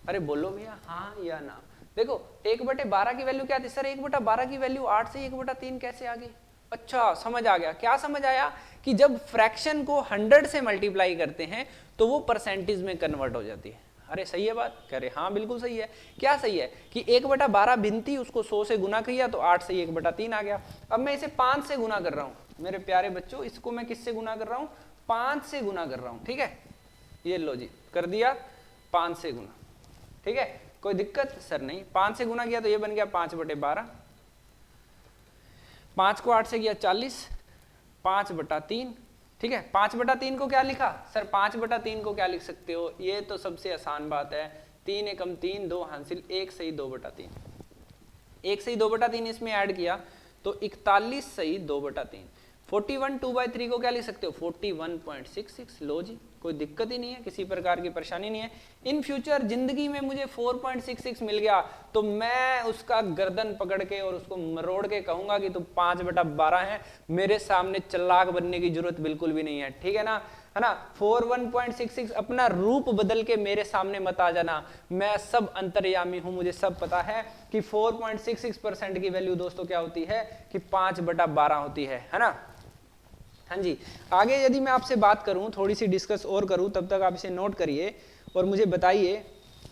अरे बोलो भैया हाँ या ना। देखो 1/12 की वैल्यू क्या थी सर, 1/12 की वैल्यू 8 से 1/3 कैसे आ गई। अच्छा समझ आ गया, क्या समझ आया कि जब फ्रैक्शन को 100 से मल्टीप्लाई करते हैं तो वो परसेंटेज में कन्वर्ट हो जाती है। अरे सही है बात, कह रहे हाँ बिल्कुल सही है। क्या सही है कि 1/12 भिन्न उसको 100 से गुना किया तो 8 से 1/3 आ गया। अब मैं इसे 5 से गुना कर रहा हूँ मेरे प्यारे बच्चों, इसको मैं किससे गुना कर रहा हूँ, 5 से गुना कर रहा हूँ, ठीक है। ये लो जी कर दिया 5 से गुना, ठीक है। कोई दिक्कत सर नहीं, 5 से गुना किया तो ये बन गया 5/12। 5 को 8 से किया 40, 5/3, ठीक है। 5/3 को क्या लिखा सर, 5/3 को क्या लिख सकते हो, ये तो सबसे आसान बात है, 3 एकम 3, 2 हासिल 1 सही 2/3। 1 सही 2/3 इसमें ऐड किया तो 41 सही 2/3। 41 2/3 को क्या लिख सकते हो, 41.66। लो जी कोई दिक्कत ही नहीं है, किसी प्रकार की परेशानी नहीं है। इन फ्यूचर जिंदगी में मुझे 4.66 मिल गया तो मैं उसका गर्दन पकड़ के और उसको मरोड़ के कहूंगा कि तुम 5/12 है, मेरे सामने चालाक बनने की जरूरत बिल्कुल भी नहीं है, ठीक है ना, है ना। 41.66 अपना रूप बदल के मेरे सामने मत आ जाना, मैं सब अंतर्यामी हूं, मुझे सब पता है कि 4.66% की वैल्यू दोस्तों क्या होती है कि 5/12 होती है ना। हाँ जी, आगे यदि मैं आपसे बात करूं, थोड़ी सी डिस्कस और करूं, तब तक आप इसे नोट करिए और मुझे बताइए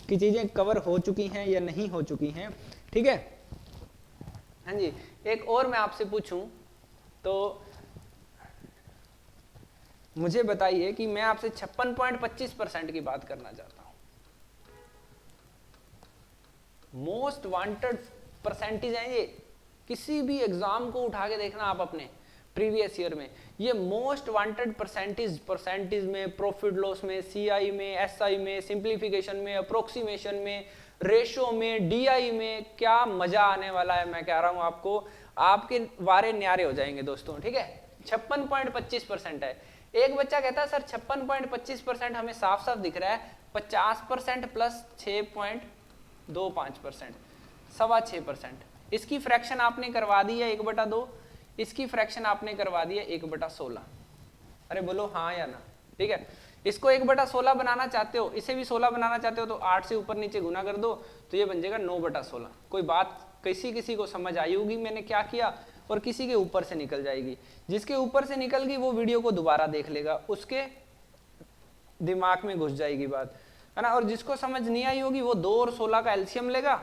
कि चीजें कवर हो चुकी हैं या नहीं हो चुकी हैं, ठीक है। हाँ जी, एक और मैं आपसे पूछूं तो मुझे बताइए कि मैं आपसे 56.25% की बात करना चाहता हूं। मोस्ट वांटेड परसेंटेज है ये, किसी भी एग्जाम को उठा के देखना आप अपने प्रीवियस ईयर में, ये मोस्ट वांटेड परसेंटेज में, प्रॉफिट लॉस में, सीआई में, एसआई में, सिंप्लीफिकेशन में, अप्रोक्सीमेशन में, रेशो में, डीआई में, क्या मजा आने वाला है। मैं कह रहा हूं आपको, आपके वारे न्यारे हो जाएंगे दोस्तों, ठीक है। 56.25% है। एक बच्चा कहता है सर 56.25% हमें साफ साफ दिख रहा है, 50% प्लस 6.25%, 6.25%। इसकी फ्रैक्शन आपने करवा दी है 1/2, इसकी फ्रैक्शन आपने करवा दी है 1/16। अरे बोलो हाँ या ना, ठीक है। इसको 1/16 बनाना चाहते हो, इसे भी 16 बनाना चाहते हो तो 8 से ऊपर नीचे गुना कर दो तो ये बन जाएगा 9/16। कोई बात किसी को समझ आई होगी मैंने क्या किया, और किसी के ऊपर से निकल जाएगी। जिसके ऊपर से निकल गई वो वीडियो को दोबारा देख लेगा, उसके दिमाग में घुस जाएगी बात, है ना। और जिसको समझ नहीं आई होगी वो 2 और 16 का एलसीएम लेगा,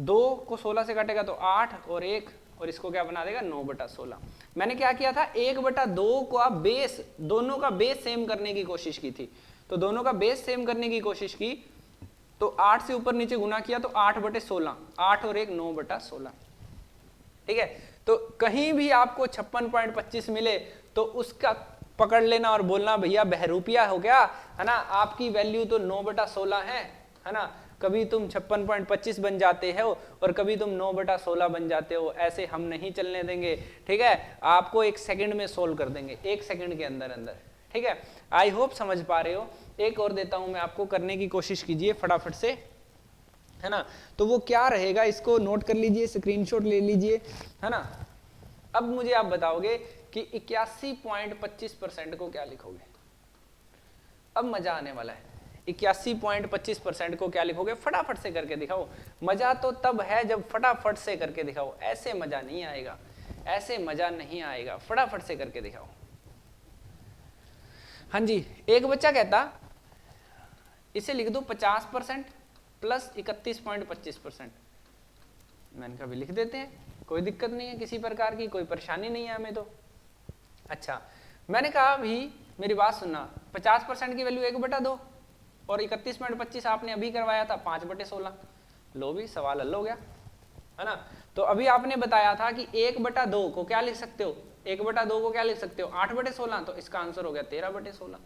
2 को 16 से काटेगा तो 8 और 1, और इसको क्या बना देगा 9/16। मैंने क्या किया था, 1/2 का बेस, दोनों का बेस सेम करने की कोशिश की थी। तो दोनों का बेस सेम करने की कोशिश की तो 8 से ऊपर नीचे गुना किया तो 8/16, 8 और 1 9/16। ठीक है, तो कहीं भी आपको 56.25 मिले तो उसका पकड़ लेना और बोलना भैया बहरूपिया हो गया, है ना, आपकी वैल्यू तो 9/16 है ना। कभी तुम 56.25 बन जाते हो और कभी तुम 9/16 बन जाते हो, ऐसे हम नहीं चलने देंगे। ठीक है, आपको 1 सेकंड में सोल्व कर देंगे, 1 सेकंड के अंदर अंदर। ठीक है, आई होप समझ पा रहे हो। एक और देता हूं मैं आपको, करने की कोशिश कीजिए फटाफट से, है ना। तो वो क्या रहेगा, इसको नोट कर लीजिए, स्क्रीनशॉट ले लीजिए, है ना। अब मुझे आप बताओगे कि 81.25% को क्या लिखोगे। अब मजा आने वाला है। 81.25% को क्या लिखोगे, फटाफट से करके दिखाओ। मजा तो तब है जब फटाफट से करके दिखाओ, ऐसे मजा नहीं आएगा, ऐसे मजा नहीं आएगा, फटाफट से करके दिखाओ। हाँ जी, एक बच्चा कहता इसे लिख दो 50% प्लस 31.25%। मैंने कहा भी लिख देते हैं, कोई दिक्कत नहीं है, किसी प्रकार की कोई परेशानी नहीं है हमें तो। अच्छा, मैंने कहा भी मेरी बात सुनना, 50% की वैल्यू 1/2 और 31.25 आपने अभी करवाया था 5/16। लो भी सवाल हल हो गया, है ना। तो अभी आपने बताया था कि 1/2 को क्या लिख सकते हो, 1/2 को क्या लिख सकते हो, 8/16, तो इसका आंसर हो गया 13/16।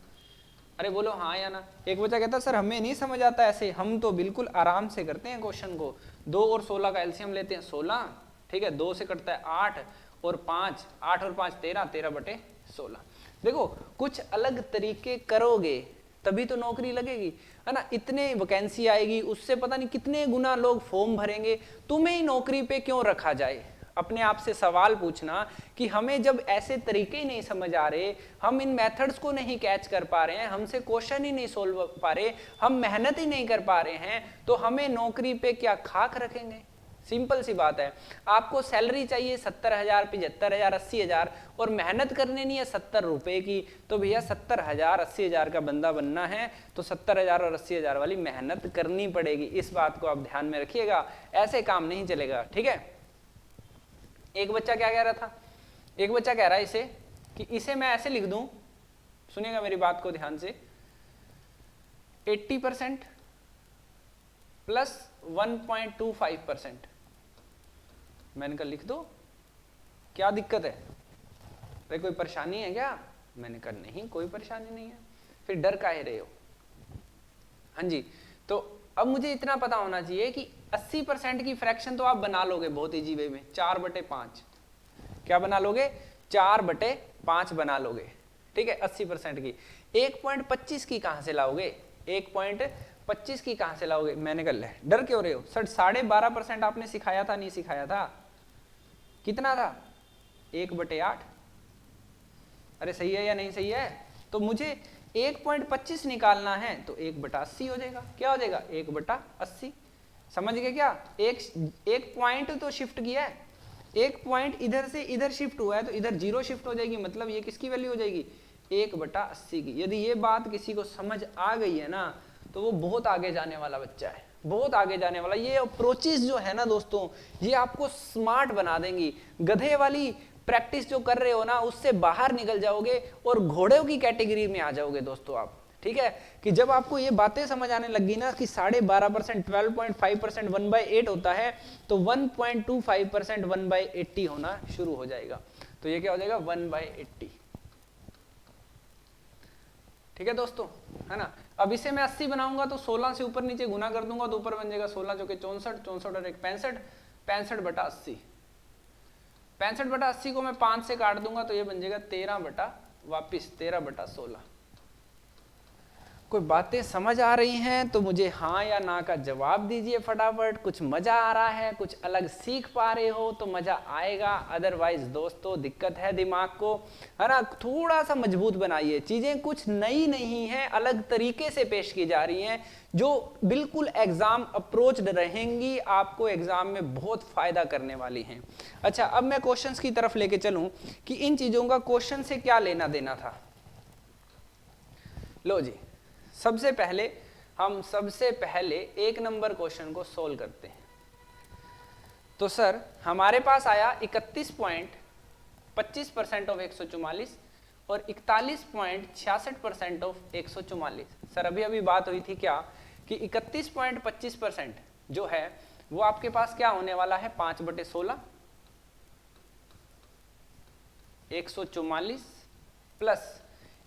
अरे बोलो हाँ या ना। एक बच्चा कहता सर हमें नहीं समझ आता ऐसे, हम तो बिल्कुल आराम से करते हैं क्वेश्चन को। 2 और 16 का एलसीएम लेते हैं 16, ठीक है, 2 से कटता है 8 और 5, 8 और 5 13, 13/16। देखो कुछ अलग तरीके करोगे तभी तो नौकरी लगेगी, है ना। इतने वैकेंसी आएगी, उससे पता नहीं कितने गुना लोग फॉर्म भरेंगे, तुम्हें ही नौकरी पे क्यों रखा जाए। अपने आप से सवाल पूछना कि हमें जब ऐसे तरीके ही नहीं समझ आ रहे, हम इन मेथड्स को नहीं कैच कर पा रहे हैं, हमसे क्वेश्चन ही नहीं सोल्व पा रहे, हम मेहनत ही नहीं कर पा रहे हैं, तो हमें नौकरी पे क्या खाक रखेंगे। सिंपल सी बात है, आपको सैलरी चाहिए 70,000, 75,000, 80,000 और मेहनत करनी नहीं है 70 रुपए की, तो भैया 70,000, 80,000 का बंदा बनना है तो 70,000 और 80,000 वाली मेहनत करनी पड़ेगी। इस बात को आप ध्यान में रखिएगा, ऐसे काम नहीं चलेगा। ठीक है, एक बच्चा क्या कह रहा था, एक बच्चा कह रहा है इसे कि इसे मैं ऐसे लिख दूं, सुनिएगा मेरी बात को ध्यान से, 80% प्लस 1.25%। मैंने कहा लिख दो, क्या दिक्कत है, अरे कोई परेशानी है क्या। मैंने कहा नहीं कोई परेशानी नहीं है, फिर डर काहे रहे हो। हाँ जी, तो अब मुझे इतना पता होना चाहिए कि 80% की फ्रैक्शन तो आप बना लोगे बहुत इजी वे में, 4/5। क्या बना लोगे, 4/5 बना लोगे। ठीक है, 80% की। 1.25 की कहां से लाओगे, 1.25 की कहां से लाओगे। मैंने कहा डर क्यों रहे हो सर, 12.5% आपने सिखाया था, नहीं सिखाया था, कितना था, 1/8। अरे सही है या नहीं सही है। तो मुझे 1.25 निकालना है तो 1/80 हो जाएगा। क्या हो जाएगा, 1/80। समझ गए क्या, एक पॉइंट तो शिफ्ट किया है, एक पॉइंट इधर से इधर शिफ्ट हुआ है तो इधर 0 शिफ्ट हो जाएगी, मतलब ये किसकी वैल्यू हो जाएगी, 1/80 की। यदि ये बात किसी को समझ आ गई है ना तो वो बहुत आगे जाने वाला बच्चा है, बहुत आगे जाने वाला। ये अप्रोचेस जो है ना दोस्तों, ये आपको स्मार्ट बना देंगी। गधे वाली प्रैक्टिस जो कर रहे हो ना उससे बाहर निकल जाओगे और घोड़ों की कैटेगरी में आ जाओगे दोस्तों आप। ठीक है, कि जब आपको ये बातें समझ आने लगी ना कि 12.5%, 12.5% 1/8 होता है, तो 1.25% 1/80 होना शुरू हो जाएगा। तो ये क्या हो जाएगा, 1/80। ठीक है दोस्तों, है ना। अब इसे मैं 80 बनाऊंगा तो 16 से ऊपर नीचे गुना कर दूंगा तो ऊपर बन जाएगा 16 जो कि 64, 64 और 1 65, 65/80। 65/80 को मैं 5 से काट दूंगा तो ये बन जाएगा 13/16। कोई बातें समझ आ रही हैं तो मुझे हाँ या ना का जवाब दीजिए फटाफट। कुछ मजा आ रहा है, कुछ अलग सीख पा रहे हो तो मजा आएगा, अदरवाइज दोस्तों दिक्कत है दिमाग को, है ना। थोड़ा सा मजबूत बनाइए, चीजें कुछ नई नहीं है, अलग तरीके से पेश की जा रही हैं जो बिल्कुल एग्जाम अप्रोच रहेंगी, आपको एग्जाम में बहुत फायदा करने वाली हैं। अच्छा, अब मैं क्वेश्चंस की तरफ लेके चलूं कि इन चीजों का क्वेश्चन से क्या लेना देना था। लो जी, सबसे पहले हम एक नंबर क्वेश्चन को सोल्व करते हैं। तो सर हमारे पास आया 31.25% ऑफ 144 और 41.66% ऑफ 144। सर अभी बात हुई थी क्या कि 31.25% जो है वो आपके पास क्या होने वाला है, 5/16 144 प्लस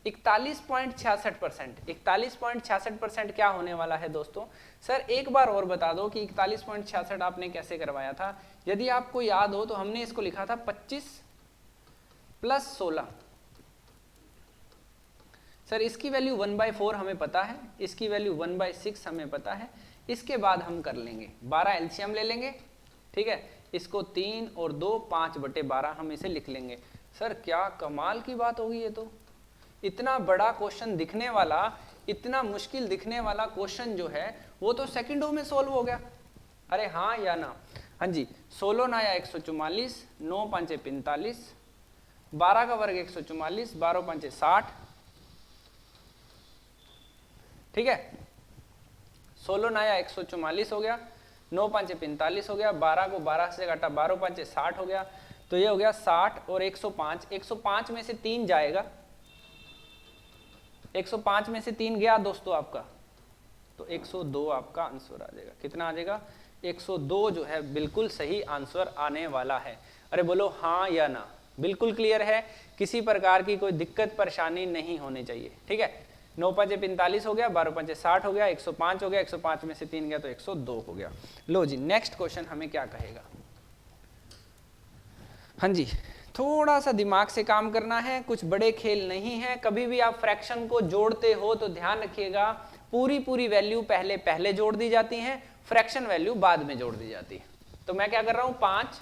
41.66%। 41.66% क्या होने वाला है दोस्तों? सर एक बार और बता दो कि 41.66 आपने कैसे करवाया था। यदि आपको याद हो तो हमने इसको लिखा था 25 प्लस 16। सर इसकी वैल्यू 1/4 हमें पता है, इसकी वैल्यू 1/6 हमें पता है। इसके बाद हम कर लेंगे 12 एलसीएम ले लेंगे, ठीक है। इसको 3 और 2 5/12 हम इसे लिख लेंगे। सर क्या कमाल की बात होगी ये तो। इतना बड़ा क्वेश्चन दिखने वाला, इतना मुश्किल दिखने वाला क्वेश्चन जो है वो तो सेकंडों में सोल्व हो गया। अरे हाँ या ना? हाँ जी। 16 9 144, 9 5 45, 12 का वर्ग 144, 12 5 60, ठीक है। 16 9 144 हो गया, 9 5 45 हो गया, 12 को 12 से काटा, 12 5 60 हो गया। तो ये हो गया 60 और 105। 105 में से 3 जाएगा, 105 में से 3 गया दोस्तों आपका, तो 102 आपका आंसर आ जाएगा। कितना आ जाएगा? 102 जो है बिल्कुल सही आंसर आने वाला है। अरे बोलो हाँ या ना? बिल्कुल क्लियर है, किसी प्रकार की कोई दिक्कत परेशानी नहीं होनी चाहिए, ठीक है। 9 5 45 हो गया, 12 5 60 हो गया, 105 हो गया, 105 में से 3 गया तो 102 हो गया। लो जी, नेक्स्ट क्वेश्चन हमें क्या कहेगा? हाँ जी, थोड़ा सा दिमाग से काम करना है, कुछ बड़े खेल नहीं है। कभी भी आप फ्रैक्शन को जोड़ते हो तो ध्यान रखिएगा, पूरी वैल्यू पहले जोड़ दी जाती है, फ्रैक्शन वैल्यू बाद में जोड़ दी जाती है। तो मैं क्या कर रहा हूं, 5,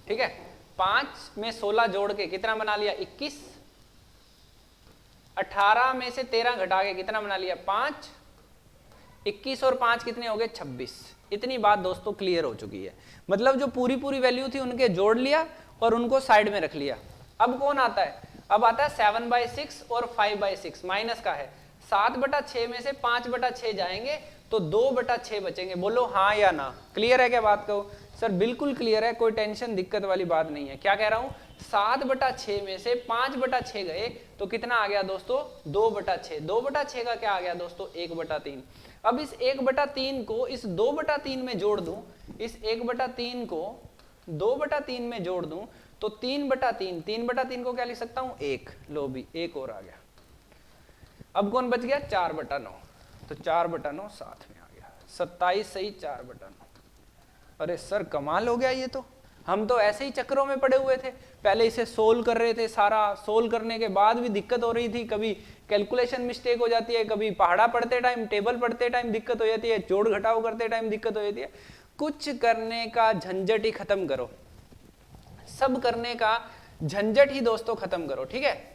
ठीक है। 5 में 16 जोड़ के कितना बना लिया? 21। 18 में से 13 घटा के कितना बना लिया? 5। 21 और 5 कितने हो गए? 26। इतनी बात दोस्तों क्लियर हो चुकी है। मतलब जो पूरी वैल्यू थी उनके जोड़ लिया और उनको साइड में रख लिया। अब कौन आता है? अब आता है 7/6 और 5/6, माइनस का है। 7/6 में से 5/6 जाएंगे तो 2/6 बचेंगे। बोलो हाँ या ना? क्लियर है क्या बात? कहो सर बिल्कुल क्लियर है, कोई टेंशन दिक्कत वाली बात नहीं है। क्या कह रहा हूं? 7/6 में से 5/6 गए तो कितना आ गया दोस्तों? 2/6। 2/6 का क्या आ गया दोस्तों? 1/3। अब इस 1/3 को इस 2/3 में जोड़ दूं, इस 1/3 को 2/3 में जोड़ दूं तो 3/3। 3/3 को क्या लिख सकता हूं? 1। लो भी 1 और आ गया। अब कौन बच गया? 4/9। तो 4/9 साथ में आ गया। 27 सही 4/9। अरे सर कमाल हो गया ये तो। हम तो ऐसे ही चक्रों में पड़े हुए थे, पहले इसे सोल्व कर रहे थे, सारा सोल्व करने के बाद भी दिक्कत हो रही थी। कभी कैलकुलेशन मिस्टेक हो जाती है, कभी पहाड़ा पढ़ते टाइम, टेबल पढ़ते टाइम दिक्कत हो जाती है, जोड़ घटाव करते टाइम दिक्कत हो जाती है। कुछ करने का झंझट ही खत्म करो, सब करने का झंझट ही दोस्तों खत्म करो, ठीक है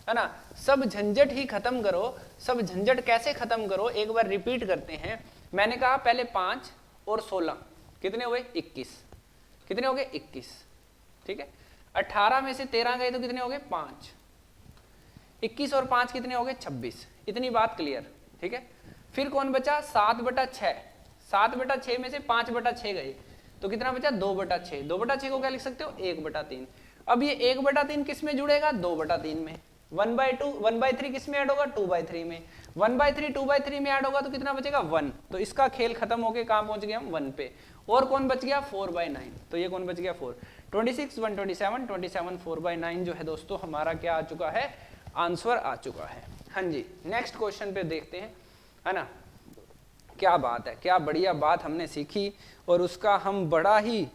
ना। सब झंझट ही खत्म करो। सब झंझट कैसे खत्म करो, एक बार रिपीट करते हैं। मैंने कहा पहले 5 और 16 कितने हुए? 21। कितने हो गए? 21, ठीक है। 18 में से 13 गए तो कितने हो गए? 5। 21 और 5 कितने हो गए? 26। इतनी बात क्लियर, ठीक है। फिर कौन बचा? 7/6। 7/6 में से 5/6 गए तो कितना बचा? 2/6। 2/6 को क्या लिख सकते हो? 1/3। अब ये 1/3 किस में जुड़ेगा? 2/3 में। 1/2 1/3 किस में ऐड होगा? 2/3 में। 1/3 2/3 में ऐड होगा तो कितना बचेगा? 1। तो इसका खेल खत्म होके कहां पहुंच गए हम? 1 पे। और कौन बच गया? 4/9। तो ये कौन बच गया? 4। 26 127 27 4/9 जो है दोस्तों हमारा क्या आ चुका है? आंसर आ चुका है। हाँ जी, नेक्स्ट क्वेश्चन पे देखते हैं, है ना। क्या बात है, क्या बढ़िया बात हमने सीखी और उसका हम बड़ा ही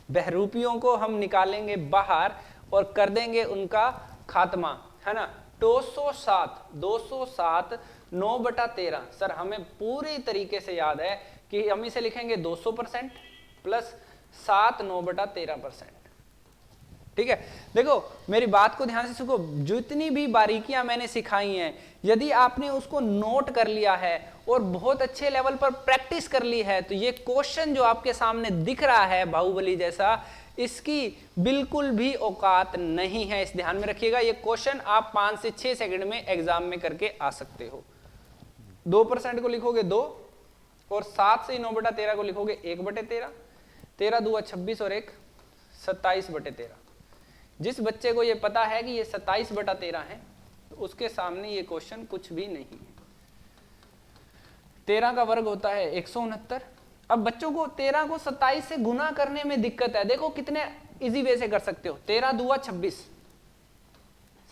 बहरूपियों को हम निकालेंगे बाहर और कर देंगे उनका खात्मा, है ना। 207 9/13। सर हमें पूरी तरीके से याद है कि हम इसे लिखेंगे 200% प्लस 7 9/13%, ठीक है। देखो मेरी बात को ध्यान से सुनो, जितनी भी बारीकियां मैंने सिखाई हैं यदि आपने उसको नोट कर लिया है और बहुत अच्छे लेवल पर प्रैक्टिस कर ली है तो ये क्वेश्चन जो आपके सामने दिख रहा है बाहुबली जैसा, इसकी बिल्कुल भी औकात नहीं है। इस ध्यान में रखिएगा, ये क्वेश्चन आप 5 से 6 सेकंड में एग्जाम में करके आ सकते हो। 2% को लिखोगे 2 और 7 से 9/13 को लिखोगे 1/13। 13 2 26 और 1 27/13। जिस बच्चे को ये पता है कि ये 27/13 है उसके सामने ये क्वेश्चन कुछ भी नहीं है। 13 का वर्ग होता है 169। अब बच्चों को 13 को 27 से गुना करने में दिक्कत है। देखो कितने इजी वे से कर सकते हो। 13 दूआ 26,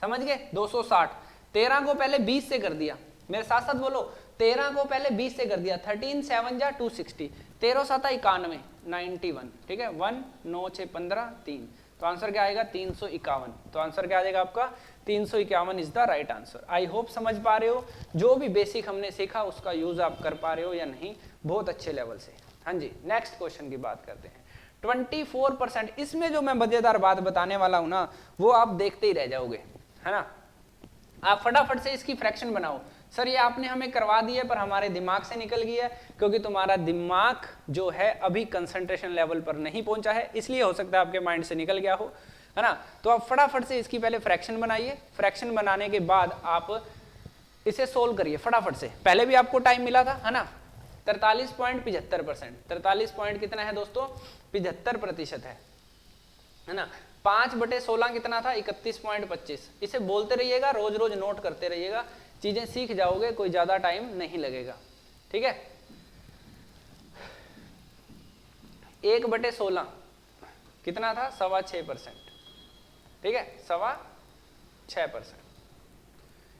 समझ गए, 260। 13 को पहले 20 से कर दिया, मेरे साथ साथ बोलो, 13 को पहले 20 से कर दिया, 13 7 जा 260, 13 7 91, 91, ठीक है, 1 9 6 15 3, तो आंसर क्या आएगा 351। तो आंसर क्या आ जाएगा आपका 351 is the right answer. I hope समझ पा रहे हो, जो भी बेसिक हमने सीखा उसका यूज आप कर पा रहे हो या नहीं, बहुत अच्छे लेवल से। हाँ जी, नेक्स्ट क्वेश्चन की बात करते हैं। 24%, इसमें जो मैं मजेदार बात बताने वाला हूं ना, वो आप देखते ही रह जाओगे, है ना। आप फटाफट से इसकी फ्रैक्शन बनाओ। सर ये आपने हमें करवा दी है पर हमारे दिमाग से निकल गई है, क्योंकि तुम्हारा दिमाग जो है अभी कंसंट्रेशन लेवल पर नहीं पहुंचा है, इसलिए हो सकता है आपके माइंड से निकल गया हो, है ना। तो आप फटाफट से इसकी पहले फ्रैक्शन बनाइए। फ्रैक्शन बनाने के बाद आप इसे सोल्व करिए फटाफट से। पहले भी आपको टाइम मिला था, है ना। 43.75%, 43 पॉइंट कितना है दोस्तों, 75% है ना। 5/16 कितना था, 31.25। इसे बोलते रहिएगा, रोज रोज नोट करते रहिएगा, चीजें सीख जाओगे, कोई ज्यादा टाइम नहीं लगेगा, ठीक है। 1/16 कितना था, 6.25%, ठीक है, 6.25%।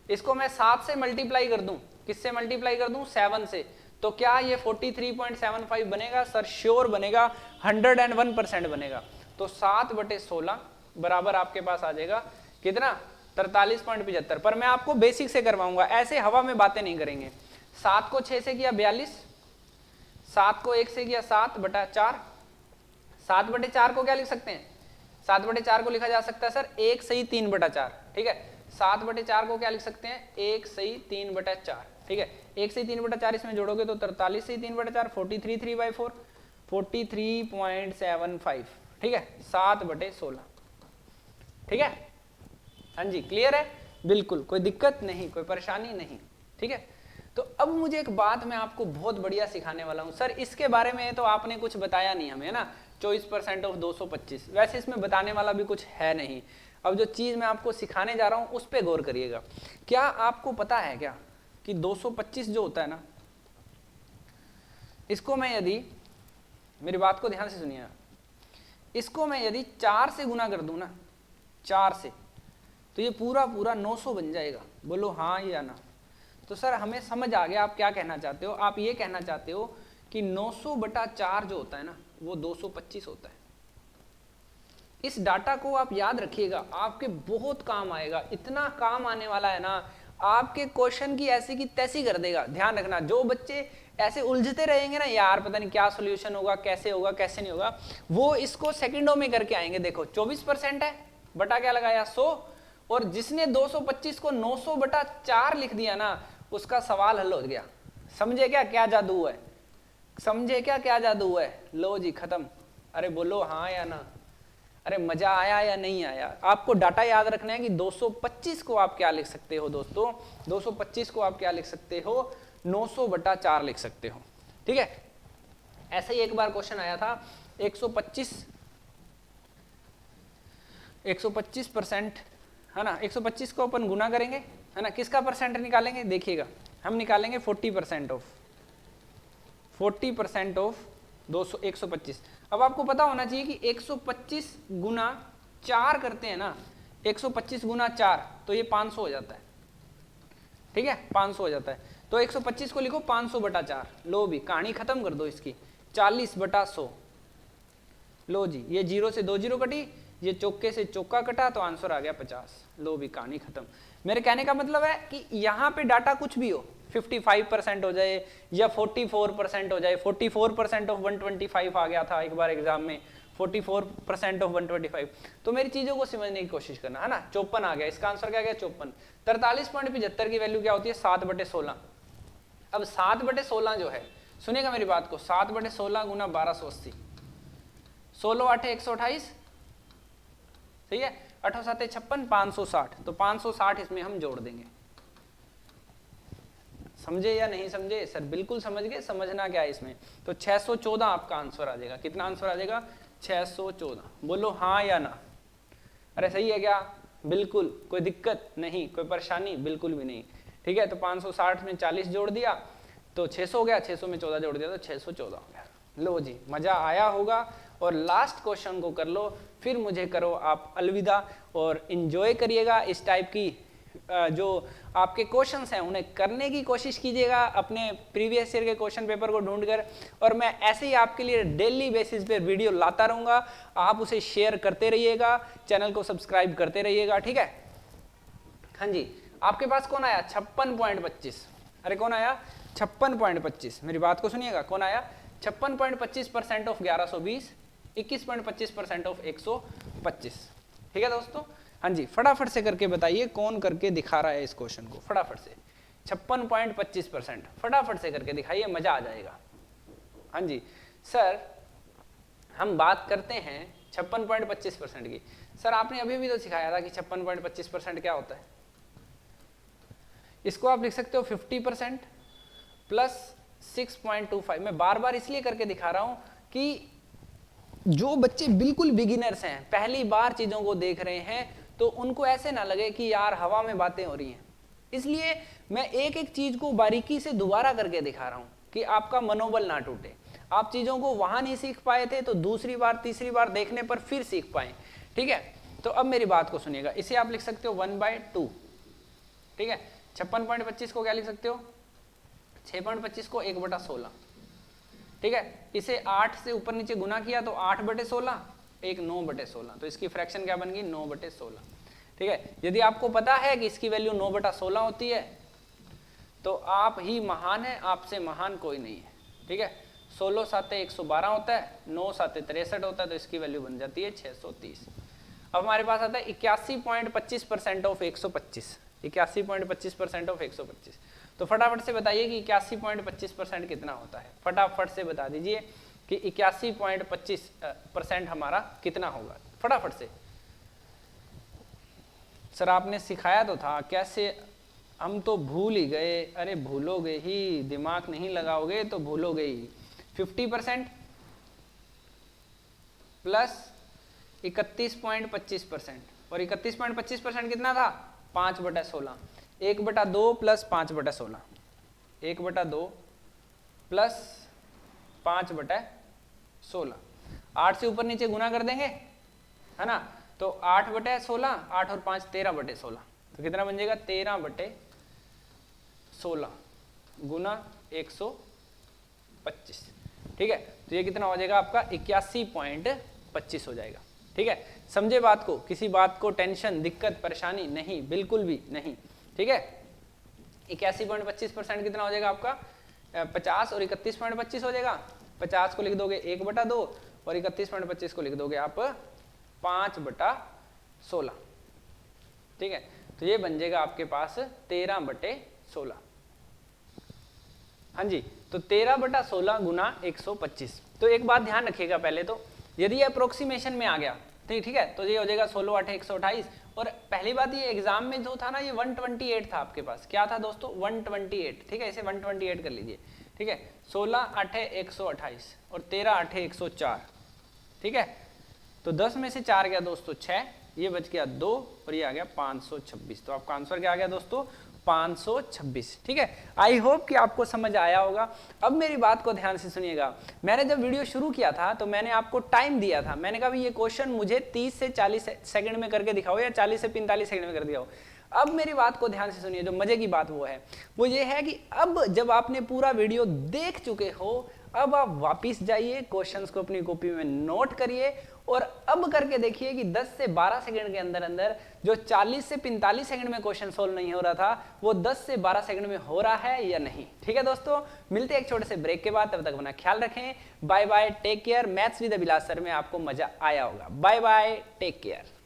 इसको मैं 7 से मल्टीप्लाई कर दूं, किससे मल्टीप्लाई कर दूं, 7 से, तो क्या ये 43.75 बनेगा, सर श्योर बनेगा, 101% बनेगा। तो 7/16 बराबर आपके पास आ जाएगा कितना, 43.75। पर मैं आपको बेसिक से करवाऊंगा, ऐसे हवा में बातें नहीं करेंगे। 7 को 6 से किया 42, 7 को 1 से किया 7/4, 7/4 को क्या लिख सकते हैं, 7/4 को लिखा जा सकता है सर 1 सही 3/4, ठीक है। 7/4 को क्या लिख सकते हैं, 1 सही 3/4, ठीक है। 1 सही 3/4 इसमें जोड़ोगे तो 43 सही 3/4, 43 3/4, 43.75, ठीक है, 7/16, ठीक है। हाँ जी, क्लियर है, बिल्कुल कोई दिक्कत नहीं, कोई परेशानी नहीं, ठीक है। तो अब मुझे एक बात मैं आपको बहुत बढ़िया सिखाने वाला हूं। सर इसके बारे में तो आपने कुछ बताया नहीं हमें, है ना, 24% ऑफ 225, वैसे इसमें बताने वाला भी कुछ है नहीं। अब जो चीज मैं आपको सिखाने जा रहा हूं उस पर गौर करिएगा। क्या आपको पता है क्या कि 225 जो होता है ना, इसको मैं यदि, मेरी बात को ध्यान से सुनिएगा, इसको मैं यदि 4 से गुना कर दूं ना, 4 से, तो ये पूरा पूरा 900 बन जाएगा। बोलो हाँ या ना। तो सर हमें समझ आ गया आप क्या कहना चाहते हो। आप ये कहना चाहते हो कि 900/4 जो होता है ना, वो 225 होता है। इस डाटा को आप याद रखिएगा, आपके बहुत काम आएगा, इतना काम आने वाला है ना, आपके क्वेश्चन की ऐसी की तैसी कर देगा। ध्यान रखना, जो बच्चे ऐसे उलझते रहेंगे ना, यार पता नहीं क्या सोल्यूशन होगा, कैसे होगा कैसे नहीं होगा, वो इसको सेकंडों में करके आएंगे। देखो 24% है, बटा क्या लगाया 100, और जिसने 225 को 900/4 लिख दिया ना, उसका सवाल हल हो गया। समझे क्या क्या जादू है, समझे क्या क्या जादू है, लो जी खत्म। अरे बोलो हाँ या ना, अरे मजा आया या नहीं आया। आपको डाटा याद रखना है कि 225 को आप क्या लिख सकते हो दोस्तों, 225 को आप क्या लिख सकते हो, 900/4 लिख सकते हो, ठीक है। ऐसे ही एक बार क्वेश्चन आया था, 125% है ना, 125 को अपन गुना करेंगे, है ना, किसका परसेंट निकालेंगे, देखिएगा हम निकालेंगे 40% ऑफ 125। अब आपको पता होना चाहिए कि 125 गुना 4 करते हैं ना, 125 गुना 4 तो ये 500 हो जाता है, ठीक है, 500 हो जाता है। तो 125 को लिखो 500/4, लो भी कहानी खत्म कर दो इसकी, 40/100, लो जी, ये 0 से 2 0 कटी, ये चौके से चौका कटा, तो आंसर आ गया 50, लो भी कहानी खत्म। मेरे कहने का मतलब है कि यहाँ पे डाटा कुछ भी हो, 55% हो जाए या 44% हो जाए, 44% ऑफ 125 आ गया था एक बार एग्जाम में, 44% ऑफ 125, तो मेरी चीजों को समझने की कोशिश करना, है ना। 54 आ गया, इसका आंसर क्या गया 54। 43.75 की वैल्यू क्या होती है, 7/16। अब 7/16 जो है, सुनिएगा मेरी बात को, 7/16 गुना 1280, 16 8 128, सही है, 8 7 56, 560, तो 560 इसमें हम जोड़ देंगे। समझे या नहीं समझे, सर बिल्कुल समझ गए, समझना क्या है इसमें, तो 614 आपका आंसर आ जाएगा। कितना आंसर आ जाएगा, 614। बोलो हाँ या ना, अरे सही है क्या, बिल्कुल कोई दिक्कत नहीं, कोई परेशानी बिल्कुल भी नहीं। ठीक है, तो 560 में 40 जोड़ दिया तो 600 हो गया, 600 में 14 जोड़ दिया तो 614 हो गया। लो जी, मजा आया होगा। और लास्ट क्वेश्चन को कर लो, फिर मुझे करो आप अलविदा, और इंजॉय करिएगा इस टाइप की जो आपके क्वेश्चंस हैं उन्हें करने की कोशिश कीजिएगा अपने प्रीवियस ईयर के क्वेश्चन पेपर को ढूंढकर, और मैं ऐसे ही आपके लिए डेली बेसिस पे वीडियो लाता रहूंगा। आप उसे शेयर करते रहिएगा, चैनल को सब्सक्राइब करते रहिएगा। ठीक है, हाँ जी, आपके पास कौन आया 56.25? अरे कौन आया 56.25? मेरी बात को सुनिएगा, कौन आया 56.25% ऑफ 1120, 21.25% ऑफ 125। ठीक है दोस्तों, हाँ जी, फटाफट से करके बताइए कौन करके दिखा रहा है इस क्वेश्चन को, फटाफट से। 56.25% फटाफट से करके दिखाइए, मजा आ जाएगा। हाँ जी सर, हम बात करते हैं 56.25% की। सर आपने अभी भी तो सिखाया था कि 56.25% क्या होता है। इसको आप लिख सकते हो 50% प्लस 6.25। मैं बार बार इसलिए करके दिखा रहा हूं कि जो बच्चे बिल्कुल बिगिनर्स हैं, पहली बार चीजों को देख रहे हैं, तो उनको ऐसे ना लगे कि यार हवा में बातें हो रही हैं। इसलिए मैं एक एक चीज को बारीकी से दोबारा करके दिखा रहा हूं कि आपका मनोबल ना टूटे। आप चीजों को वहां नहीं सीख पाए थे तो दूसरी बार तीसरी बार देखने पर फिर सीख पाए। ठीक है, तो अब मेरी बात को सुनिएगा, इसे आप लिख सकते हो 1/2। ठीक है, 56.25 को क्या लिख सकते हो, 6.25 को 1/16। ठीक है, इसे 8 से ऊपर नीचे गुना किया तो 8/16, एक 9/16, तो इसकी फ्रैक्शन क्या बन गई 9/16। ठीक है, यदि आपको पता है कि इसकी वैल्यू 9/16 होती है तो आप ही महान है, आपसे महान कोई नहीं है। ठीक है, 16 7 112 होता है, 9 7 63 होता है, तो इसकी वैल्यू बन जाती है 630। अब हमारे पास आता है 81.25% ऑफ 125, 81.25% ऑफ 125। तो फटाफट से बताइए कि 81.25% कितना होता है, फटाफट से बता दीजिए कि 81.25% हमारा कितना होगा, फटाफट से। सर आपने सिखाया तो था, कैसे हम तो भूल ही गए। अरे भूलोगे ही, दिमाग नहीं लगाओगे तो भूलोगे ही। 50% प्लस 31.25%, और 31.25% कितना था 5/16, 1/2 प्लस 5/16, 1/2 प्लस 5/16। 8 से ऊपर नीचे गुना कर देंगे, है ना, तो 8/16, 8 और 5 13/16, तो कितना बन जाएगा 13/16 गुना 125। ठीक है, तो ये कितना हो जाएगा आपका 81.25 हो जाएगा। ठीक है, समझे बात को, किसी बात को टेंशन दिक्कत परेशानी नहीं, बिल्कुल भी नहीं। ठीक है, 81.25% कितना हो जाएगा आपका 50 और 31.25 हो जाएगा। 50 को लिख दोगे 1/2 और 31.25 को लिख दोगे आप 5/16। ठीक है, तो ये बन जाएगा आपके पास 13/16। हाँ जी, तो 13/16 गुना 125। तो एक बात ध्यान रखिएगा, पहले तो यदि अप्रोक्सीमेशन में आ गया ठीक है, तो ये हो जाएगा 16 8 128। और पहली बात ये एग्जाम में जो था ना, ये 128 था आपके पास, क्या था दोस्तों 128। ठीक है, इसे 128 कर लीजिए। ठीक है, 16 8 128 और 13 8 104। ठीक है, तो 10 में से 4 गया दोस्तों 6, ये बच गया 2 और ये आ गया 526। तो आपका आंसर क्या आ गया दोस्तों 526। ठीक है, आई होप कि आपको समझ आया होगा। अब मेरी बात को ध्यान से सुनिएगा, मैंने जब वीडियो शुरू किया था तो मैंने आपको टाइम दिया था, मैंने कहा ये क्वेश्चन मुझे 30 से 40 सेकंड में करके दिखाओ या 40 से 45 सेकंड में कर दिखाओ। अब मेरी बात को ध्यान से सुनिए, जो मजे की बात वो ये है कि अब जब आपने पूरा वीडियो देख चुके हो, अब आप वापिस जाइए, क्वेश्चंस को अपनी कॉपी में नोट करिए और अब करके देखिए कि 10 से 12 सेकंड के अंदर अंदर जो 40 से 45 सेकंड में क्वेश्चन सोल्व नहीं हो रहा था, वो 10 से 12 सेकंड में हो रहा है या नहीं। ठीक है दोस्तों, मिलते हैं एक छोटे से ब्रेक के बाद, तब तक अपना ख्याल रखें। Bye bye, take care. Maths with Abhilash sir में आपको मजा आया होगा। Bye bye, take care.